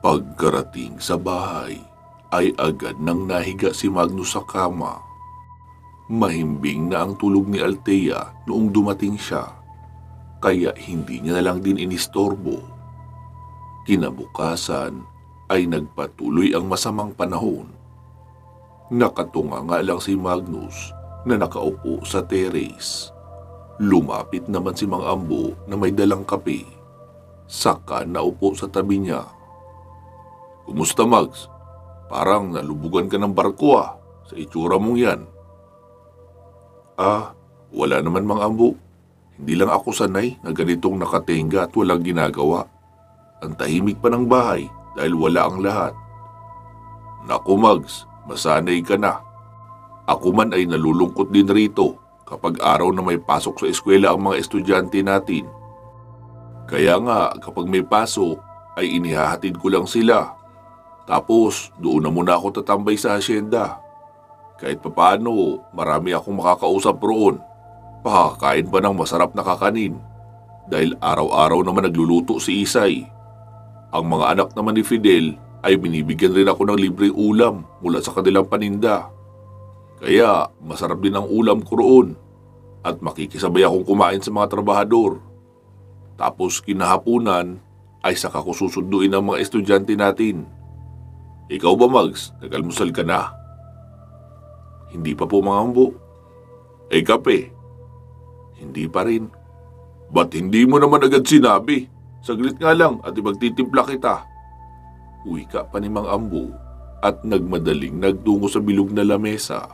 Pagkarating sa bahay, ay agad nang nahiga si Magnus sa kama. Mahimbing na ang tulog ni Althea noong dumating siya, kaya hindi niya na lang din inistorbo. Kinabukasan ay nagpatuloy ang masamang panahon. Nakatunga nga lang si Magnus na nakaupo sa terrace. Lumapit naman si Mang Ambo na may dalang kape. Saka naupo sa tabi niya. "Kumusta, Mags? Parang nalubugan ka ng barko sa itsura mong yan." Wala naman, Mang Ambo. Hindi lang ako sanay na ganitong nakatenga at walang ginagawa. Ang tahimik pa ng bahay dahil wala ang lahat." "Naku, Mags, masanay ka na. Ako man ay nalulungkot din rito kapag araw na may pasok sa eskwela ang mga estudyante natin. Kaya nga kapag may pasok ay inihahatid ko lang sila. Tapos doon na muna ako tatambay sa asyenda. Kahit papaano marami akong makakausap roon. Pakakain pa ng masarap na kakanin. Dahil araw-araw naman nagluluto si Isay. Ang mga anak naman ni Fidel ay binibigyan rin ako ng libreng ulam mula sa kanilang paninda. Kaya masarap din ang ulam ko roon. At makikisabay akong kumain sa mga trabahador. Tapos kinahapunan ay saka ko susunduin ang mga estudyante natin. Ikaw ba, Mags? Nag-almusal ka na?" "Hindi pa po, Mang Ambo." "Kape?" "Hindi pa rin." "Ba't hindi mo naman agad sinabi? Saglit nga lang at ibagtitimpla kita." Wika pa ni Mang Ambo at nagmadaling nagtungo sa bilog na lamesa.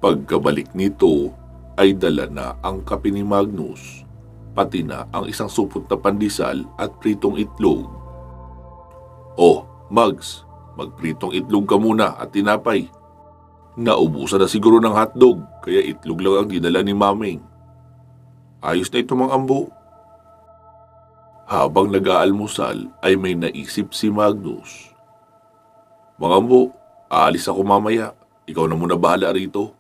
Pagkabalik nito ay dala na ang kape ni Magnus, pati na ang isang supot na pandesal at pritong itlog. "Oh, Mags, magpritong itlog ka muna at tinapay. Naubusan na siguro ng hotdog kaya itlog lang ang dinala ni Maming." "Ayos na ito, Mang Ambo." Habang nag-aalmusal ay may naisip si Magnus. "Mang Ambo, aalis ako mamaya. Ikaw na muna bahala rito.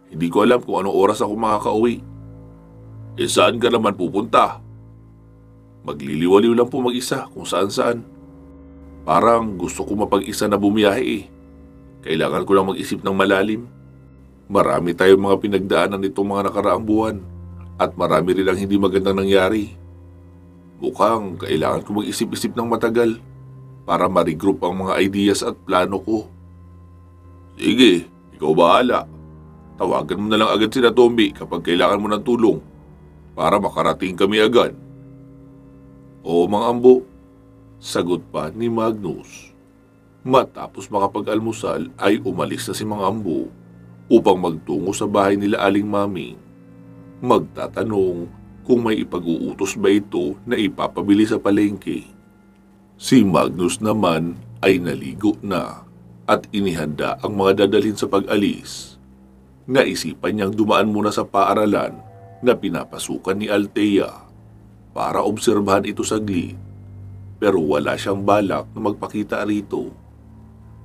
Hindi ko alam kung anong oras ako makakauwi." Saan ka naman pupunta?" "Magliliwaliw lang po mag-isa kung saan-saan. Parang gusto ko mapag-isa na bumiyahe . Kailangan ko lang mag-isip ng malalim. Marami tayong mga pinagdaanan nitong mga nakaraang buwan at marami rin ang hindi magandang nangyari. Mukhang kailangan ko mag-isip-isip ng matagal para ma-regroup ang mga ideas at plano ko." "Sige, ikaw bahala. Tawagan mo na lang agad si Tommy kapag kailangan mo ng tulong para makarating kami agad." "Oo, Mang Ambo," sagot pa ni Magnus. Matapos makapag-almusal ay umalis na si Mang Ambo upang magtungo sa bahay nila Aling Maming. Magtatanong kung may ipag-uutos ba ito na ipapabili sa palengke. Si Magnus naman ay naligo na at inihanda ang mga dadalhin sa pag-alis. Naisipan niyang dumaan muna sa paaralan na pinapasukan ni Althea para obserbahan ito saglit. Pero wala siyang balak na magpakita rito.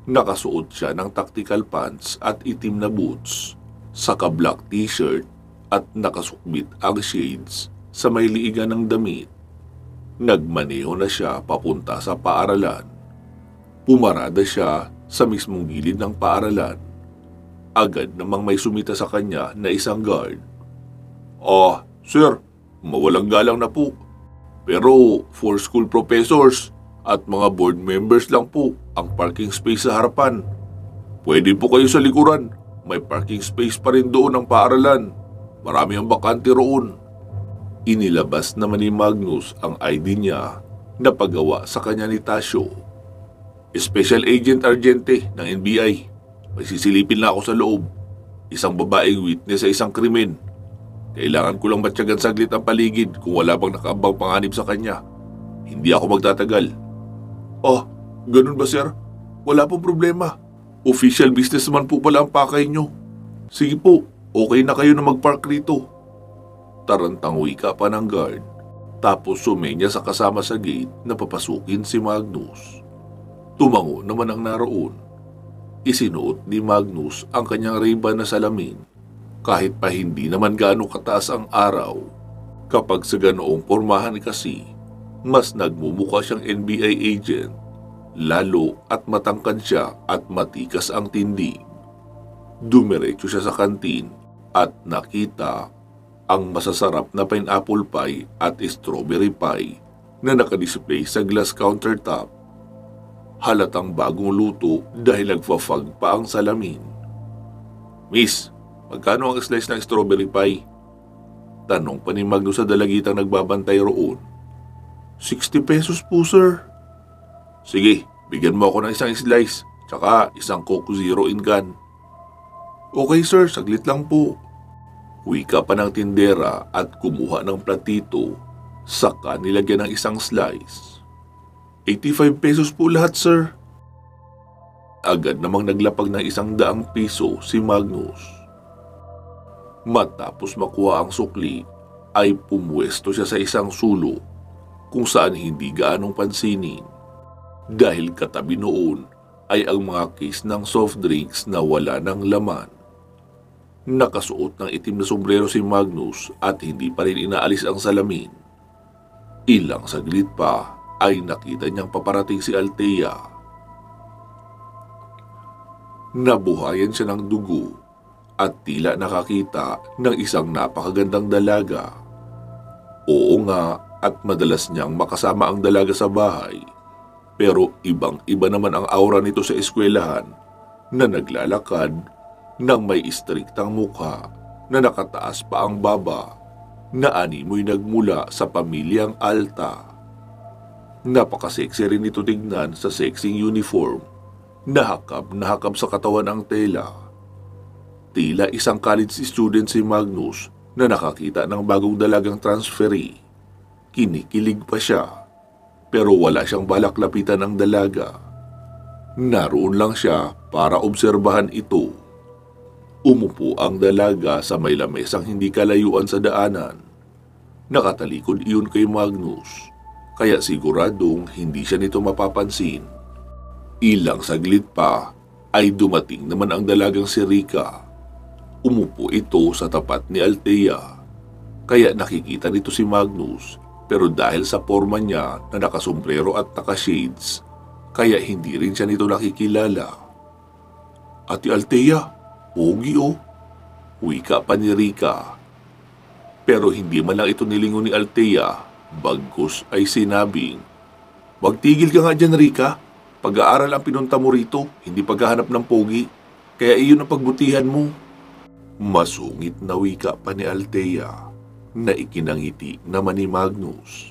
Nakasuot siya ng tactical pants at itim na boots, saka black t-shirt at nakasukbit ang shades sa may liigan ng damit. Nagmaneho na siya papunta sa paaralan. Pumarada siya sa mismong gilid ng paaralan. Agad namang may sumita sa kanya na isang guard. Sir, mawalang galang na po. Pero 4 school professors at mga board members lang po ang parking space sa harapan. Pwede po kayo sa likuran. May parking space pa rin doon ang paaralan. Marami ang bakante roon." Inilabas naman ni Magnus ang ID niya na paggawa sa kanya ni Tasio. "Special Agent Argente ng NBI. May sisilipin na ako sa loob. Isang babaeng witness sa isang krimen. Kailangan ko lang matyagan saglit ang paligid kung wala bang nakaambang panganib sa kanya. Hindi ako magtatagal." Ganun ba, sir? Wala pong problema. Official business naman po pala ang pakay nyo. Sige po, okay na kayo na mag-park rito. Tarantang wika pa ng guard. Tapos sumenya sa kasama sa gate na papasukin si Magnus. Tumango naman ang naroon. Isinuot ni Magnus ang kanyang Ray-Ban na salamin. Kahit pa hindi naman gaano kataas ang araw, kapag sa ganoong pormahan kasi, Mas nagmumukha siyang NBA agent, lalo at matangkad siya at matikas ang tindig. Dumiretso siya sa kantin at nakita ang masasarap na pineapple pie at strawberry pie na nakadisplay sa glass countertop. Halatang bagong luto dahil nagfa-fog pa ang salamin. "Miss, magkano ang slice ng strawberry pie?" Tanong pa ni Magnus sa dalagitang nagbabantay roon. "60 pesos po, sir." "Sige, bigyan mo ako ng isang slice, tsaka isang Coke Zero in can." "Okay sir, saglit lang po." Wika pa ng tindera at kumuha ng platito, saka nilagyan ng isang slice. 85 pesos po lahat, sir." Agad namang naglapag ng 100 piso si Magnus. Matapos makuha ang sukli, ay pumwesto siya sa isang sulok kung saan hindi gaanong pansinin dahil katabi noon ay ang mga case ng soft drinks na wala ng laman. Nakasuot ng itim na sombrero si Magnus at hindi pa rin inaalis ang salamin. Ilang saglit pa ay nakita niyang paparating si Althea. Nabuhayan siya ng dugo at tila nakakita ng isang napakagandang dalaga. Oo nga, at madalas niyang makasama ang dalaga sa bahay, pero ibang-iba naman ang aura nito sa eskwelahan na naglalakad ng may istriktang mukha na nakataas pa ang baba na animoy nagmula sa pamilyang Alta. Napaka-sexy rin ito tignan sa sexing uniform na hakab sa katawan ang tela. Tila isang college student si Magnus na nakakita ng bagong dalagang transferee. Kinikilig pa siya, pero wala siyang balak lapitan ng dalaga. Naroon lang siya para obserbahan ito. Umupo ang dalaga sa may lamesang hindi kalayuan sa daanan. Nakatalikod iyon kay Magnus, kaya siguradong hindi siya nito mapapansin. Ilang saglit pa ay dumating naman ang dalagang si Rika. Umupo ito sa tapat ni Althea, kaya nakikita nito si Magnus, pero dahil sa forma niya na nakasombrero at nakashades, kaya hindi rin siya nito nakikilala. "Ate Althea, pogi oh," wika pa ni Rika. Pero hindi man lang ito nilingon ni Althea, bagkus ay sinabing, "Magtigil ka nga dyan, Rika. Pag-aaral ang pinunta mo rito, hindi paghahanap ng pogi, kaya iyon ang pagbutihan mo." Masungit na wika pa ni Althea na ikinangiti naman ni Magnus.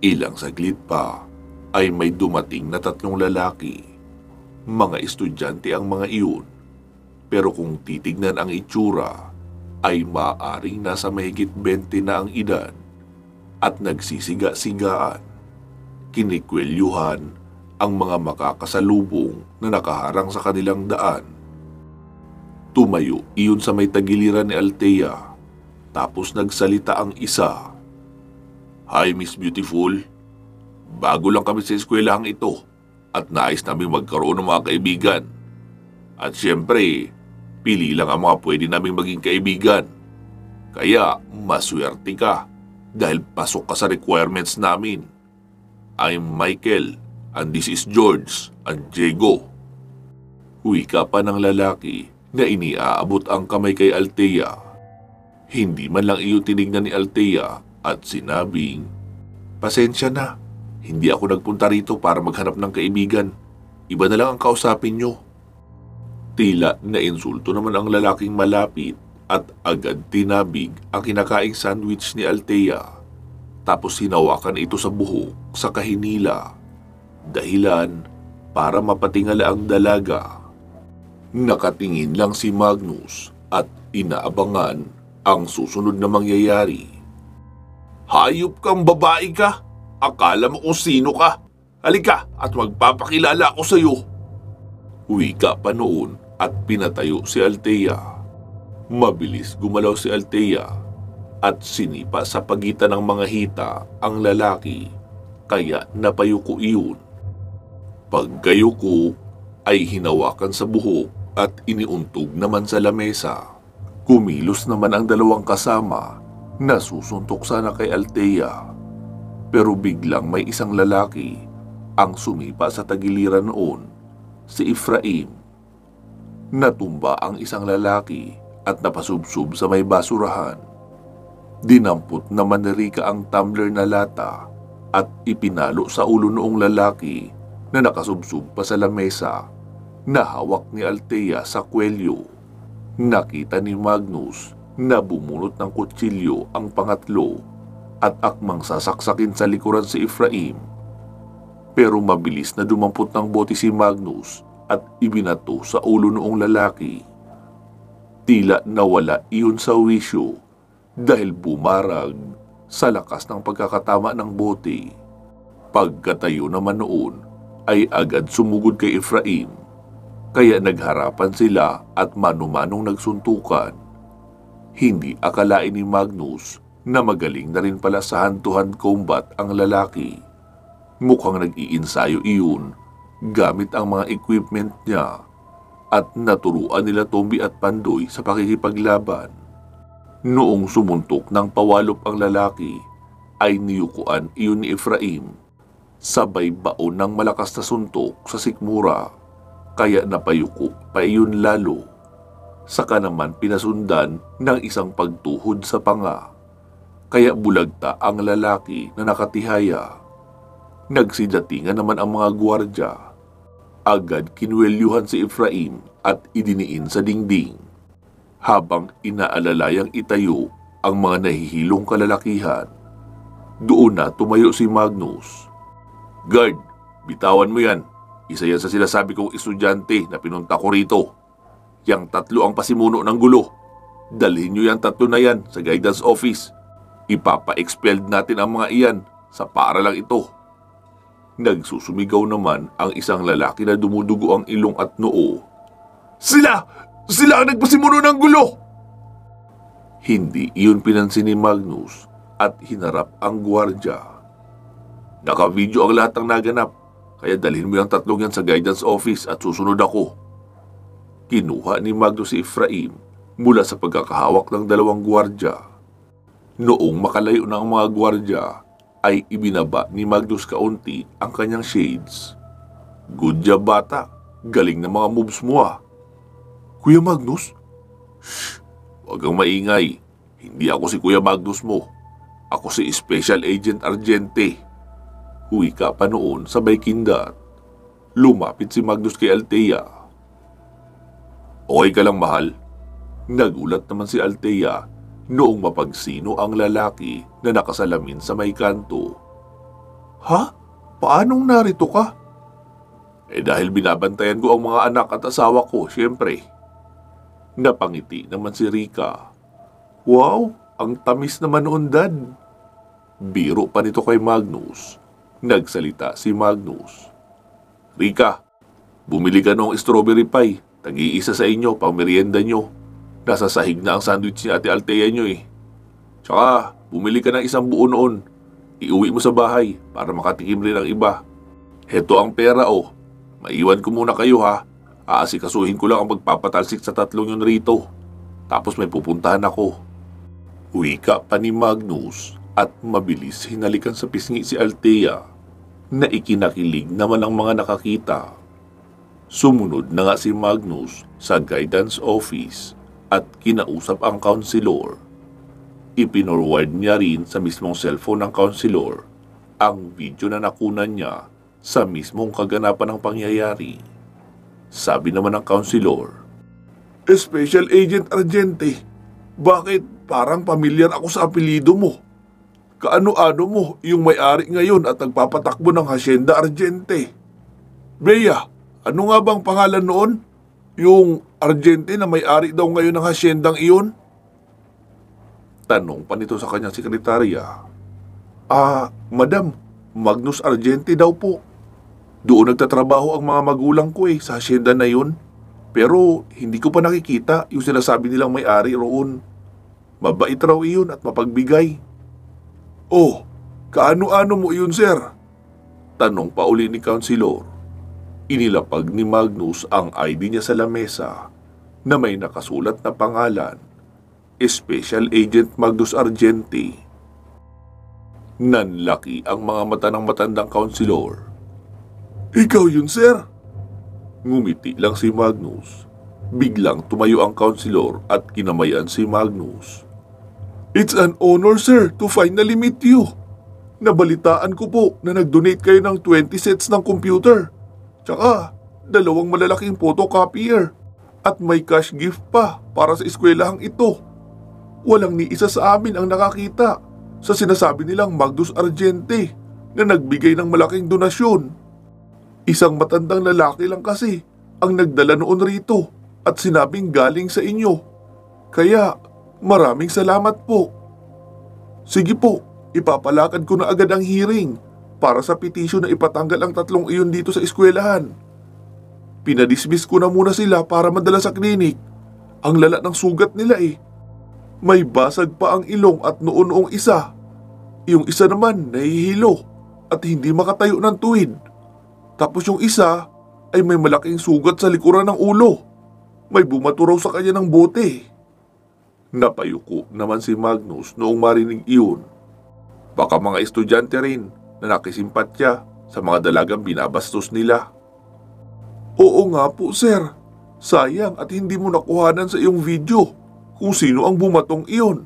Ilang saglit pa ay may dumating na 3 lalaki. Mga estudyante ang mga iyon, pero kung titignan ang itsura ay maaaring nasa mahigit 20 na ang edad at nagsisiga-sigaan. Kinikwelyuhan ang mga makakasalubong na nakaharang sa kanilang daan. Tumayo iyon sa may tagiliran ni Althea, tapos nagsalita ang isa. "Hi Miss Beautiful, bago lang kami sa eskwelahang ito at nais namin magkaroon ng mga kaibigan. At siyempre, pili lang ang mga pwede naming maging kaibigan. Kaya maswerte ka dahil pasok ka sa requirements namin. I'm Michael and this is George and Diego." Wika pa ng lalaki na iniaabot ang kamay kay Althea. Hindi man lang iyon tinignan ni Althea at sinabing, "Pasensya na, hindi ako nagpunta rito para maghanap ng kaibigan. Iba na lang ang kausapin nyo." Tila na insulto naman ang lalaking malapit at agad tinabig ang kinakaing sandwich ni Althea. Tapos hinawakan ito sa buhok sa kahinila. Dahilan para mapatingala ang dalaga. Nakatingin lang si Magnus at inaabangan ang susunod na mangyayari. "Hayop kang babae ka! Akala mo kung sino ka? Halika at magpapakilala ako sa iyo." Wika pa noon at pinatayo si Althea. Mabilis gumalaw si Althea at sinipa sa pagitan ng mga hita ang lalaki, kaya napayuko iyon. Pagkayuko ay hinawakan sa buhok at iniuntog naman sa lamesa. Kumilos naman ang dalawang kasama na susuntok sana kay Althea. Pero biglang may isang lalaki ang sumipa sa tagiliran noon, si Efraim. Natumba ang isang lalaki at napasubsob sa may basurahan. Dinampot naman ni Rica ang tumbler na lata at ipinalo sa ulo noong lalaki na nakasubsob pa sa lamesa na hawak ni Althea sa kwelyo. Nakita ni Magnus na bumunot ng kutsilyo ang pangatlo at akmang sasaksakin sa likuran si Efraim. Pero mabilis na dumampot ng bote si Magnus at ibinato sa ulo noong lalaki. Tila nawala iyon sa wisyo dahil bumarag sa lakas ng pagkakatama ng bote. Pagkatayo naman noon ay agad sumugod kay Efraim, kaya nagharapan sila at mano-manong nagsuntukan. Hindi akalain ni Magnus na magaling na rin pala sa hand-to-hand combat ang lalaki. Mukhang nag-iinsayo iyon gamit ang mga equipment niya at naturuan nila Tomby at Pandoy sa pakikipaglaban. Noong sumuntok ng pawalop ang lalaki, ay niyukuan iyon ni Efraim. Sabay baon ng malakas na suntok sa sikmura, kaya napayuko pa iyon lalo. Saka naman pinasundan ng isang pagtuhod sa panga, kaya bulagta ang lalaki na nakatihaya. Nagsidatingan naman ang mga gwardya. Agad kinwelyuhan si Efraim at idiniin sa dingding. Habang inaalalayang itayo ang mga nahihilong kalalakihan, doon na tumayo si Magnus. "Guard, bitawan mo yan. Isa yan sa sinasabi kong estudyante na pinunta ko rito. Yang tatlo ang pasimuno ng gulo. Dalhin nyo yang tatlo na yan sa guidance office. Ipapa-expelled natin ang mga iyan sa paaralang ito." Nagsusumigaw naman ang isang lalaki na dumudugo ang ilong at noo. Sila ang nagpasimuno ng gulo!" Hindi iyon pinansin ni Magnus at hinarap ang gwardya. "Naka-video ang lahat ng naganap, kaya dalhin mo yung tatlong yan sa guidance office at susunod ako." Kinuha ni Magnus si Efraim mula sa pagkakahawak ng dalawang gwardya. Noong makalayo ng mga gwardya, ay ibinaba ni Magnus kaunti ang kanyang shades. "Good job, bata. Galing na mga moves mo ah." "Kuya Magnus?" "Shh! Huwag kang maingay. Hindi ako si Kuya Magnus mo. Ako si Special Agent Argente." Wika pa noon sabay kindat. Lumapit si Magnus kay Althea. "Okay ka lang, mahal?" Nagulat naman si Althea noong mapagsino ang lalaki na nakasalamin sa may kanto. "Ha? Paanong narito ka?" Dahil binabantayan ko ang mga anak at asawa ko, siyempre." Napangiti naman si Rica. "Wow, ang tamis naman noon, Dad." Biro pa nito kay Magnus. Nagsalita si Magnus. "Rica, bumili ka ng strawberry pie. Tag-iisa sa inyo, pang merienda nyo. Nasa sahig na ang sandwich ni Ate Althea nyo eh. Tsaka, bumili ka ng isang buo noon. Iuwi mo sa bahay para makatikim rin ang iba. Heto ang pera oh. Maiwan ko muna kayo ha. Aasikasuhin ko lang ang magpapatalsik sa tatlong yun rito. Tapos may pupuntahan ako." Wika pa ni Magnus at mabilis hinalikan sa pisngi si Althea na ikinakilig naman ang mga nakakita. Sumunod na nga si Magnus sa guidance office at kinausap ang counselor. Ipinorward niya rin sa mismong cellphone ng counselor ang video na nakunan niya sa mismong kaganapan ng pangyayari. Sabi naman ng counselor, "Special Agent Argente, bakit parang pamilyar ako sa apelido mo? Kaano-ano mo yung may-ari ngayon at nagpapatakbo ng Hacienda Argente? Bea, ano nga bang pangalan noon? Yung Argente na may-ari daw ngayon ng haciendang iyon?" Tanong pa nito sa kanyang sekretarya. Madam, Magnus Argente daw po. Doon nagtatrabaho ang mga magulang ko sa hacienda na yun. Pero hindi ko pa nakikita yung sinasabi nilang may-ari roon. Mabait raw iyon at mapagbigay." "Oh, kaano-ano mo iyon, sir?" Tanong pa uli ni Counselor. Inilapag ni Magnus ang ID niya sa lamesa na may nakasulat na pangalan, Special Agent Magnus Argente. Nanlaki ang mga mata ng matandang kaunsilor. Ikaw yun, sir? Ngumiti lang si Magnus. Biglang tumayo ang kaunsilor at kinamayan si Magnus. It's an honor, sir, to finally meet you. Nabalitaan ko po na nag-donate kayo ng 20 sets ng computer. Tsaka, 2 malalaking photocopier. At may cash gift pa para sa eskwelahang ito. Walang ni isa sa amin ang nakakita sa sinasabi nilang Magnus Argente na nagbigay ng malaking donasyon. Isang matandang lalaki lang kasi ang nagdala noon rito at sinabing galing sa inyo. Kaya maraming salamat po. Sige po, ipapalakad ko na agad ang hearing para sa petisyon na ipatanggal ang 3 iyon dito sa eskwelahan. Pinadismiss ko na muna sila para madala sa klinik. Ang lala ng sugat nila eh. May basag pa ang ilong at noong isa. Yung isa naman nahihilo at hindi makatayo ng tuwid. Tapos yung isa ay may malaking sugat sa likuran ng ulo. May bumato raw sa kanya ng bote. Napayuko naman si Magnus noong marinig iyon. Baka mga estudyante rin na nakisimpatya sa mga dalagang binabastos nila. Oo nga po, sir. Sayang at hindi mo nakuhanan sa iyong video kung sino ang bumatong iyon.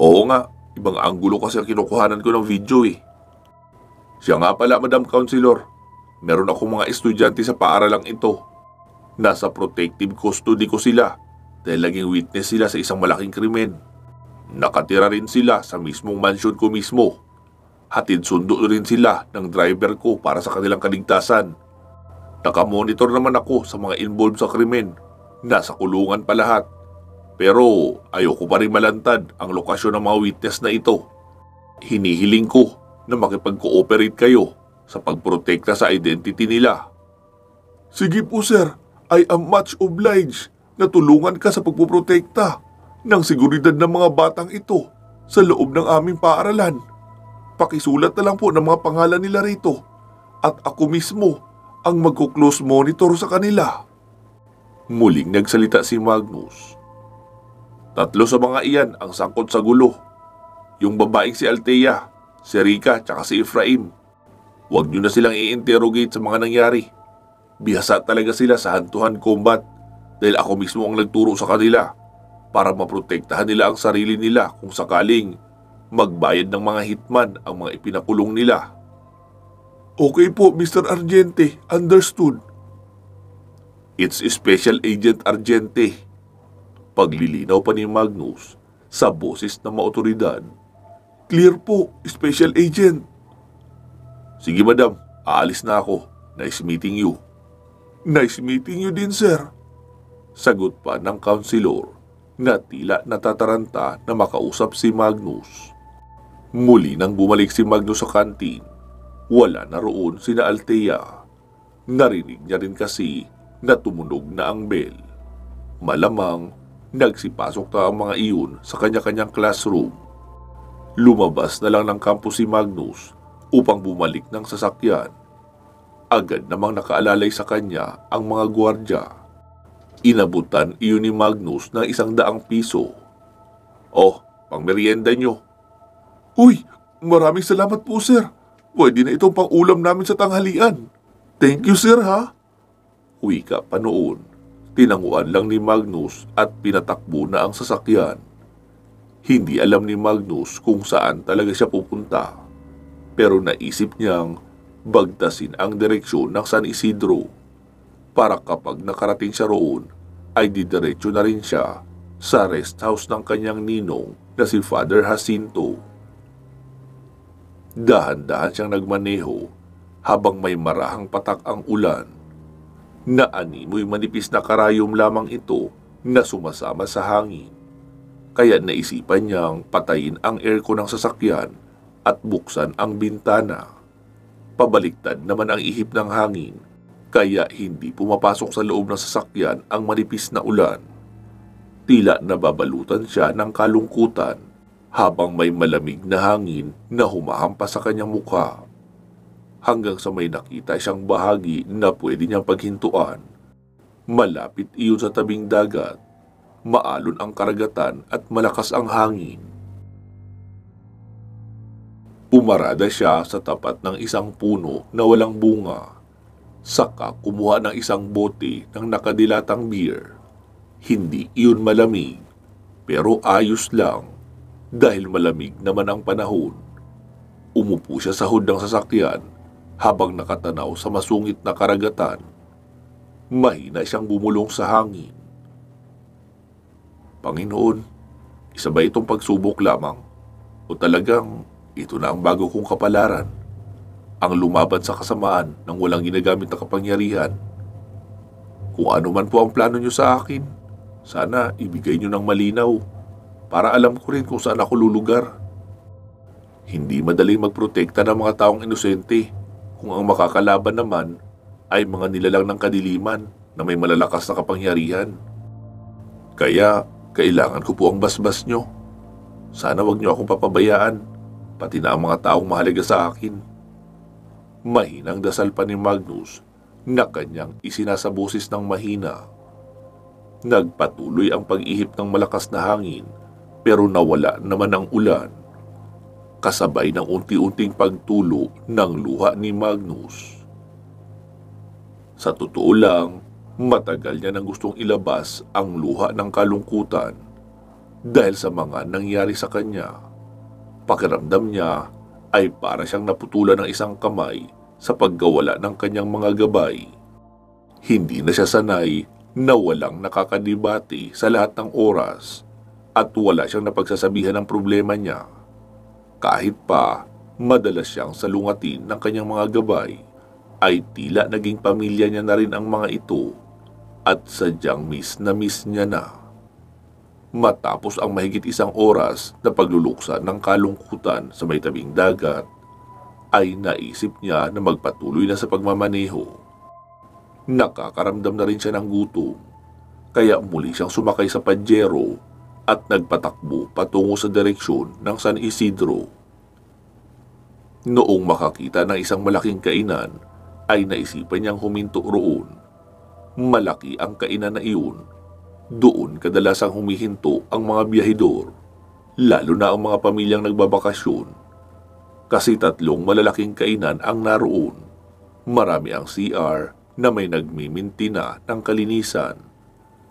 Oo nga, ibang anggulo kasi ang kinukuhanan ko ng video eh. Siya nga pala, Madam Counselor. Meron akong mga estudyante sa paaralang ito. Nasa protective custody ko sila dahil naging witness sila sa isang malaking krimen. Nakatira rin sila sa mismong mansyon ko mismo. Hatid sundo rin sila ng driver ko para sa kanilang kaligtasan. Nakamonitor naman ako sa mga involved sa krimen. Nasa kulungan pa lahat. Pero ayoko pa rin malantad ang lokasyon ng mga witness na ito. Hinihiling ko na makipag-cooperate kayo sa pagprotekta sa identity nila. Sige po, sir. I am much obliged na tulungan ka sa pagpoprotekta ng seguridad ng mga batang ito sa loob ng aming paaralan. Pakisulat na lang po ng mga pangalan nila rito at ako mismo ang magko-close monitor sa kanila. Muling nagsalita si Magnus. 3 sa mga iyan ang sangkot sa gulo. Yung babaeng si Althea, si Rica, tsaka si Efraim. Huwag nyo na silang i-interrogate sa mga nangyari. Bihasa talaga sila sa hantuhan combat dahil ako mismo ang nagturo sa kanila para maprotektahan nila ang sarili nila kung sakaling magbayad ng mga hitman ang mga ipinakulong nila. Okay po, Mr. Argente. Understood. It's Special Agent Argente. Paglilinaw pa ni Magnus sa boses ng mga otoridad. Clear po, Special Agent. Sige, madam. Aalis na ako. Nice meeting you. Nice meeting you din, sir. Sagot pa ng counselor na tila natataranta na makausap si Magnus. Muli nang bumalik si Magnus sa kantin, wala na roon sina Althea. Narinig niya rin kasi na tumunog na ang bell. Malamang nagsipasok na ang mga iyon sa kanya-kanyang classroom. Lumabas na lang ng campus si Magnus upang bumalik ng sasakyan. Agad namang nakaalalay sa kanya ang mga gwardya. Inabutan iyon ni Magnus ng 100 piso. Oh, pangmerienda nyo. Uy, maraming salamat po, sir. Pwede na itong pang-ulam namin sa tanghalian. Thank you, sir, ha? Wika pa noon. Tinanguan lang ni Magnus at pinatakbo na ang sasakyan. Hindi alam ni Magnus kung saan talaga siya pupunta. Pero naisip niyang bagtasin ang direksyon ng San Isidro para kapag nakarating siya roon ay didiretso na rin siya sa rest house ng kanyang ninong na si Father Jacinto. Dahan-dahan siyang nagmaneho habang may marahang patak ang ulan. Naanimoy manipis na karayom lamang ito na sumasama sa hangin. Kaya naisipan niyang patayin ang aircon ng sasakyan at buksan ang bintana. Pabaliktad naman ang ihip ng hangin, kaya hindi pumapasok sa loob ng sasakyan ang manipis na ulan. Tila nababalutan siya ng kalungkutan habang may malamig na hangin na humahampas sa kanyang mukha. Hanggang sa may nakita siyang bahagi na pwede niyang paghintuan. Malapit iyon sa tabing dagat. Maalon ang karagatan at malakas ang hangin. Umarada siya sa tapat ng isang puno na walang bunga. Saka kumuha ng isang bote ng nakadilatang beer. Hindi iyon malamig, pero ayos lang dahil malamig naman ang panahon. Umupo siya sa hood ng sasakyan habang nakatanaw sa masungit na karagatan. Mahina siyang bumulong sa hangin. Panginoon, isa ba itong pagsubok lamang? O talagang ito na ang bago kong kapalaran? Ang lumaban sa kasamaan ng walang ginagamit na kapangyarihan. Kung ano man po ang plano niyo sa akin, sana ibigay niyo ng malinaw para alam ko rin kung saan ako lulugar. Hindi madaling magprotekta ng mga taong inosente kung ang makakalaban naman ay mga nilalang ng kadiliman na may malalakas na kapangyarihan. Kaya kailangan ko po ang basbas nyo. Sana wag nyo akong papabayaan, pati na ang mga taong mahalaga sa akin. Mahinang dasal pa ni Magnus na kanyang isinasabusis ng mahina. Nagpatuloy ang pag-ihip ng malakas na hangin pero nawala naman ang ulan. Kasabay ng unti-unting pagtulo ng luha ni Magnus. Sa totoo lang, matagal niya nang gustong ilabas ang luha ng kalungkutan dahil sa mga nangyari sa kanya. Pakiramdam niya ay para siyang naputulan ng isang kamay sa paggawala ng kanyang mga gabay. Hindi na siya sanay na walang nakakadibati sa lahat ng oras at wala siyang napagsasabihan ng problema niya. Kahit pa madalas siyang salungatin ng kanyang mga gabay, ay tila naging pamilya niya na rin ang mga ito at sadyang miss niya na. Matapos ang mahigit isang oras na pagluluksa ng kalungkutan sa may tabing dagat, ay naisip niya na magpatuloy na sa pagmamaneho. Nakakaramdam na rin siya ng gutom, kaya muli siyang sumakay sa Pajero at nagpatakbo patungo sa direksyon ng San Isidro. Noong makakita ng isang malaking kainan, ay naisipan niyang huminto roon. Malaki ang kainan na iyon. Doon kadalasang humihinto ang mga biyahedor, lalo na ang mga pamilyang nagbabakasyon. Kasi 3 malalaking kainan ang naroon. Marami ang CR na may nagmiminti na ng kalinisan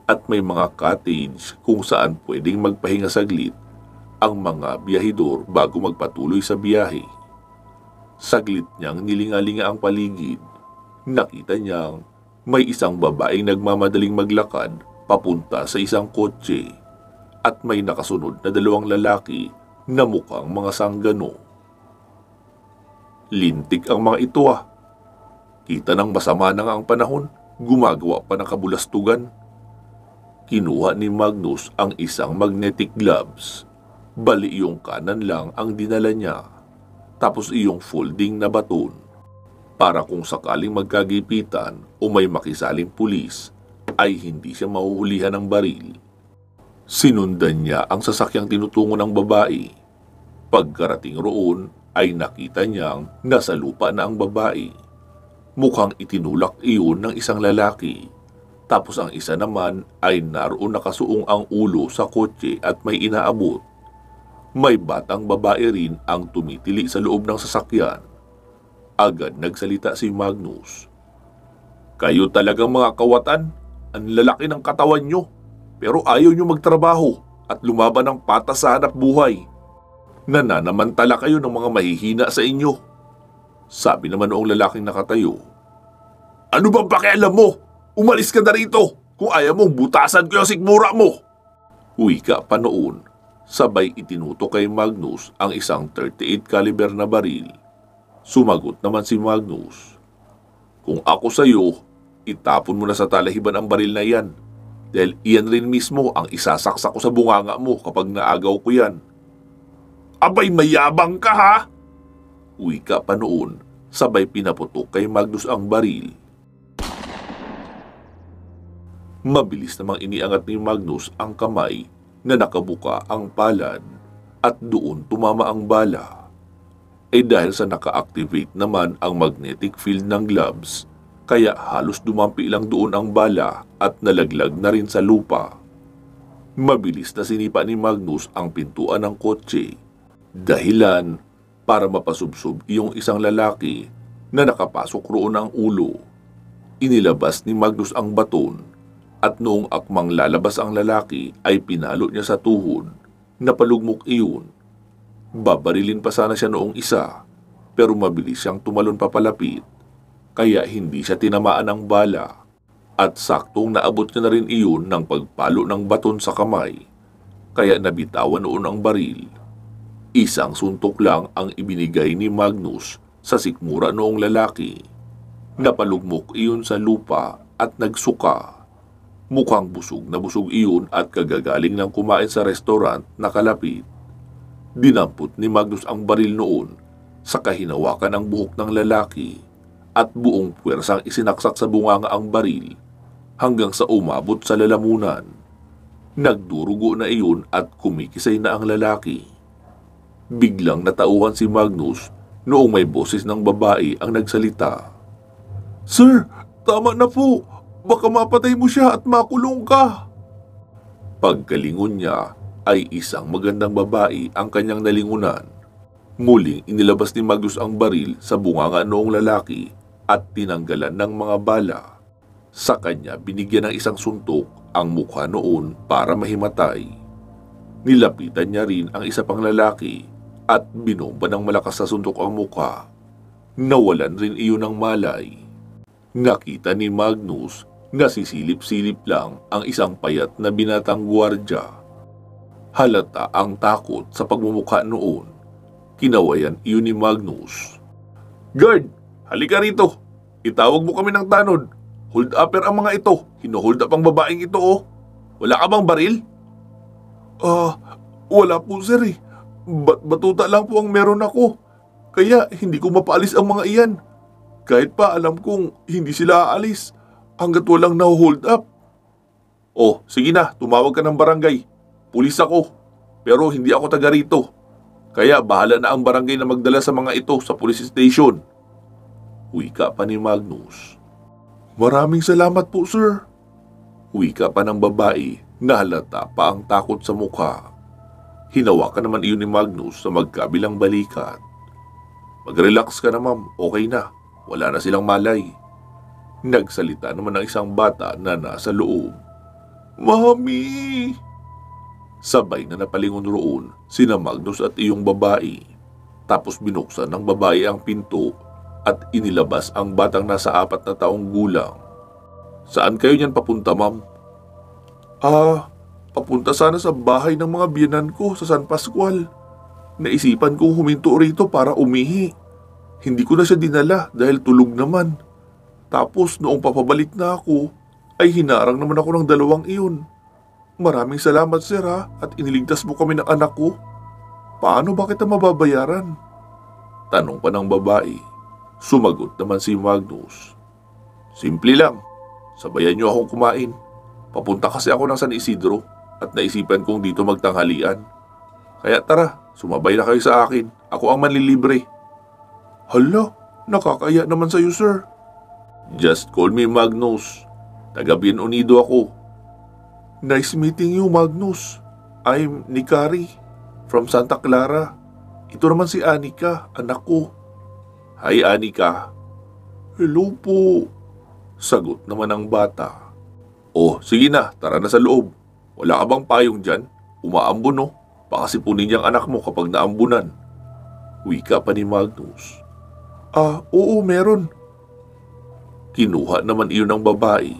at may mga cottage kung saan pwedeng magpahinga saglit ang mga biyahedor bago magpatuloy sa biyahe. Saglit niyang nilingalinga ang paligid. Nakita niyang may isang babaeng nagmamadaling maglakad papunta sa isang kotse at may nakasunod na 2 lalaki na mukhang mga sanggano. Lintik ang mga ito Kita ng masama na nga ang panahon, gumagawa pa ng kabulastugan. Kinuha ni Magnus ang isang magnetic gloves. Bali yung kanan lang ang dinala niya, tapos iyong folding na baton. Para kung sakaling magkagipitan o may makisaling pulis, ay hindi siya mahuhulihan ng baril. Sinundan niya ang sasakyang tinutungo ng babae. Pagkarating roon, ay nakita niyang nasa lupa na ang babae. Mukhang itinulak iyon ng isang lalaki. Tapos ang isa naman ay naroon nakasuong ang ulo sa kotse at may inaabot. May batang babae rin ang tumitili sa loob ng sasakyan. Agad nagsalita si Magnus. Kayo talagang mga kawatan, ang lalaki ng katawan nyo, pero ayaw nyo magtrabaho at lumaban ng patas sa hanap buhay. Nananamantala kayo ng mga mahihina sa inyo. Sabi naman noong lalaking nakatayo. Ano bang pakialam mo? Umalis ka na rito kung ayaw mong butasan ko yung sikmura mo. Wika pa noon, sabay itinuto kay Magnus ang isang 38 caliber na baril. Sumagot naman si Magnus. Kung ako sa'yo, itapon mo na sa talahiban ang baril na yan. Dahil iyan rin mismo ang isasaksak ko sa bunganga mo kapag naagaw ko yan. Abay, mayabang ka ha? Wika pa noon, sabay pinaputok kay Magnus ang baril. Mabilis namang iniangat ni Magnus ang kamay na nakabuka ang palad at doon tumama ang bala. Dahil sa naka-activate naman ang magnetic field ng gloves, kaya halos dumampi lang doon ang bala at nalaglag na rin sa lupa. Mabilis na sinipa ni Magnus ang pintuan ng kotse. Dahilan para mapasubsob iyong isang lalaki na nakapasok roon ang ulo. Inilabas ni Magnus ang baton at noong akmang lalabas ang lalaki ay pinalo niya sa tuhod na palugmok iyon. Babarilin pa sana siya noong isa pero mabilis siyang tumalon papalapit kaya hindi siya tinamaan ng bala at saktong naabot niya na rin iyon ng pagpalo ng baton sa kamay kaya nabitawan noon ang baril. Isang suntok lang ang ibinigay ni Magnus sa sikmura noong lalaki. Napalugmok iyon sa lupa at nagsuka. Mukhang busog na busog iyon at kagagaling ng kumain sa restaurant na kalapit. Dinampot ni Magnus ang baril noon sa kahinawakan ng buhok ng lalaki at buong puwersang isinaksak sa bunganga ang baril hanggang sa umabot sa lalamunan. Nagdurugo na iyon at kumikisay na ang lalaki. Biglang natauhan si Magnus noong may boses ng babae ang nagsalita. "Sir, tama na po! Baka mapatay mo siya at makulong ka!" Pagkalingon niya ay isang magandang babae ang kanyang nalingunan. Muling inilabas ni Magnus ang baril sa bunganga noong lalaki at tinanggalan ng mga bala. Sa kanya binigyan ng isang suntok ang mukha noon para mahimatay. Nilapitan niya rin ang isa pang lalaki at binomba ng malakas sa suntok ang mukha. Nawalan rin iyon ng malay. Nakita ni Magnus na sisilip-silip lang ang isang payat na binatang gwardiya. Halata ang takot sa pagmumukha noon. Kinawayan iyon ni Magnus. "Guard, halika rito. Itawag mo kami ng tanod. Hold upper ang mga ito. Hino-hold up ang babaeng ito oh. Wala ka bang baril?" Wala po sir eh. Batuta lang po ang meron ako. Kaya hindi ko mapaalis ang mga iyan. Kahit pa alam kong hindi sila aalis hanggat walang na-hold up. "Oh, sige na, tumawag ka ng barangay. Pulis ako, pero hindi ako taga rito. Kaya bahala na ang barangay na magdala sa mga ito sa police station." Wika pa ni Magnus. "Maraming salamat po sir." Wika pa ng babae na halata pa ang takot sa mukha. Hinawakan naman iyon ni Magnus sa magkabilang balikat. "Mag-relax ka na ma'am, okay na. Wala na silang malay." Nagsalita naman ang isang bata na nasa loob. "Mami!" Sabay na napalingon roon sina Magnus at iyong babae. Tapos binuksan ng babae ang pinto at inilabas ang batang nasa 4 na taong gulang. "Saan kayo niyan papunta ma'am?" Papunta sana sa bahay ng mga biyenan ko sa San Pascual. Naisipan kong huminto rito para umihi. Hindi ko na siya dinala dahil tulog naman. Tapos noong papabalik na ako, ay hinarang naman ako ng 2 iyon. Maraming salamat sir ha, at iniligtas mo kami ng anak ko. Paano ba kita mababayaran?" Tanong pa ng babae. Sumagot naman si Magnus. "Simple lang, sabayan niyo akong kumain. Papunta kasi ako ng San Isidro at naisipan kong dito magtanghalian. Kaya tara, sumabay na kayo sa akin. Ako ang manlilibre." "Hala, nakakaya naman sa'yo sir." "Just call me Magnus. Taga Bienunido ako." "Nice meeting you Magnus. I'm Nikari from Santa Clara. Ito naman si Anika, anak ko." "Hi Anika." "Hello po." Sagot naman ng bata. "Oh, sige na, tara na sa loob. Wala ka bang payong dyan? Umaambon no? Baka sipunin niyang anak mo kapag naambunan." Wika pa ni Magnus. Oo meron." Kinuha naman iyon ng babae.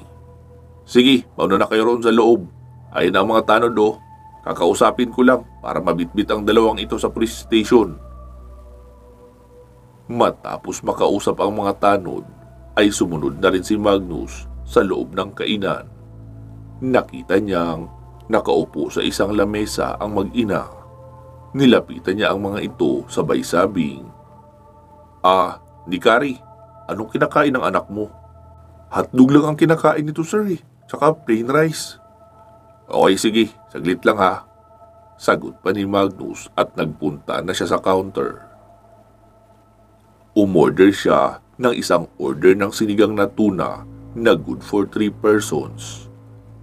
"Sige, mauna na kayo roon sa loob. Ayun na ang mga tanod oh. Kakausapin ko lang para mabitbit ang 2 ito sa police station." Matapos makausap ang mga tanod, ay sumunod na rin si Magnus sa loob ng kainan. Nakita niyang nakaupo sa isang lamesa ang mag-ina. Nilapitan niya ang mga ito sabay sabing, Nikari, anong kinakain ng anak mo?" "Hotdog lang ang kinakain nito sir eh, tsaka plain rice." "Okay sige, saglit lang ha." Sagot pa ni Magnus at nagpunta na siya sa counter. Umorder siya ng isang order ng sinigang na tuna na good for 3 persons.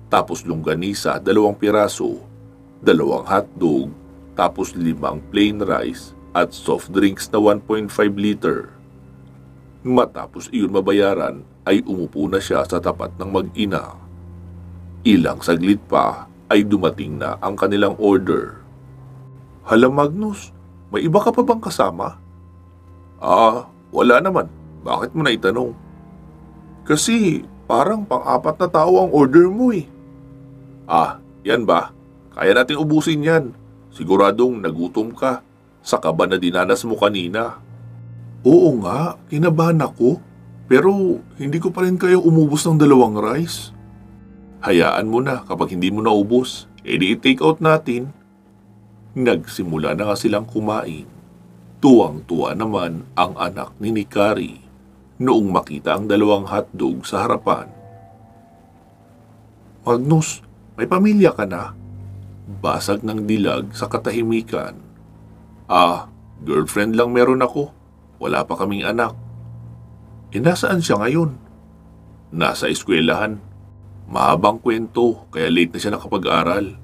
Tapos longganisa 2 piraso, 2 hotdog, tapos 5 plain rice at soft drinks na 1.5 liter. Matapos iyon mabayaran ay umupo na siya sa tapat ng mag-ina. Ilang saglit pa ay dumating na ang kanilang order. Hala Magnus, may iba ka pa bang kasama? Wala naman. Bakit mo na itanong? Kasi parang pang-apat na tao ang order mo eh. Yan ba? Kaya natin ubusin yan. Siguradong nagutom ka sa kaba na dinanas mo kanina. Oo nga, kinabahan ako. Pero hindi ko pa rin kaya umubos ng 2 rice. Hayaan mo na kapag hindi mo naubos, edi i-take out natin. Nagsimula na nga silang kumain. Tuwang-tuwa naman ang anak ni Nikari noong makita ang 2 hotdog sa harapan. Magnus, may pamilya ka na? Basag ng dilag sa katahimikan. Girlfriend lang meron ako. Wala pa kaming anak. Nasaan siya ngayon? Nasa eskwelahan. Mahabang kwento, kaya late na siya nakapag-aral.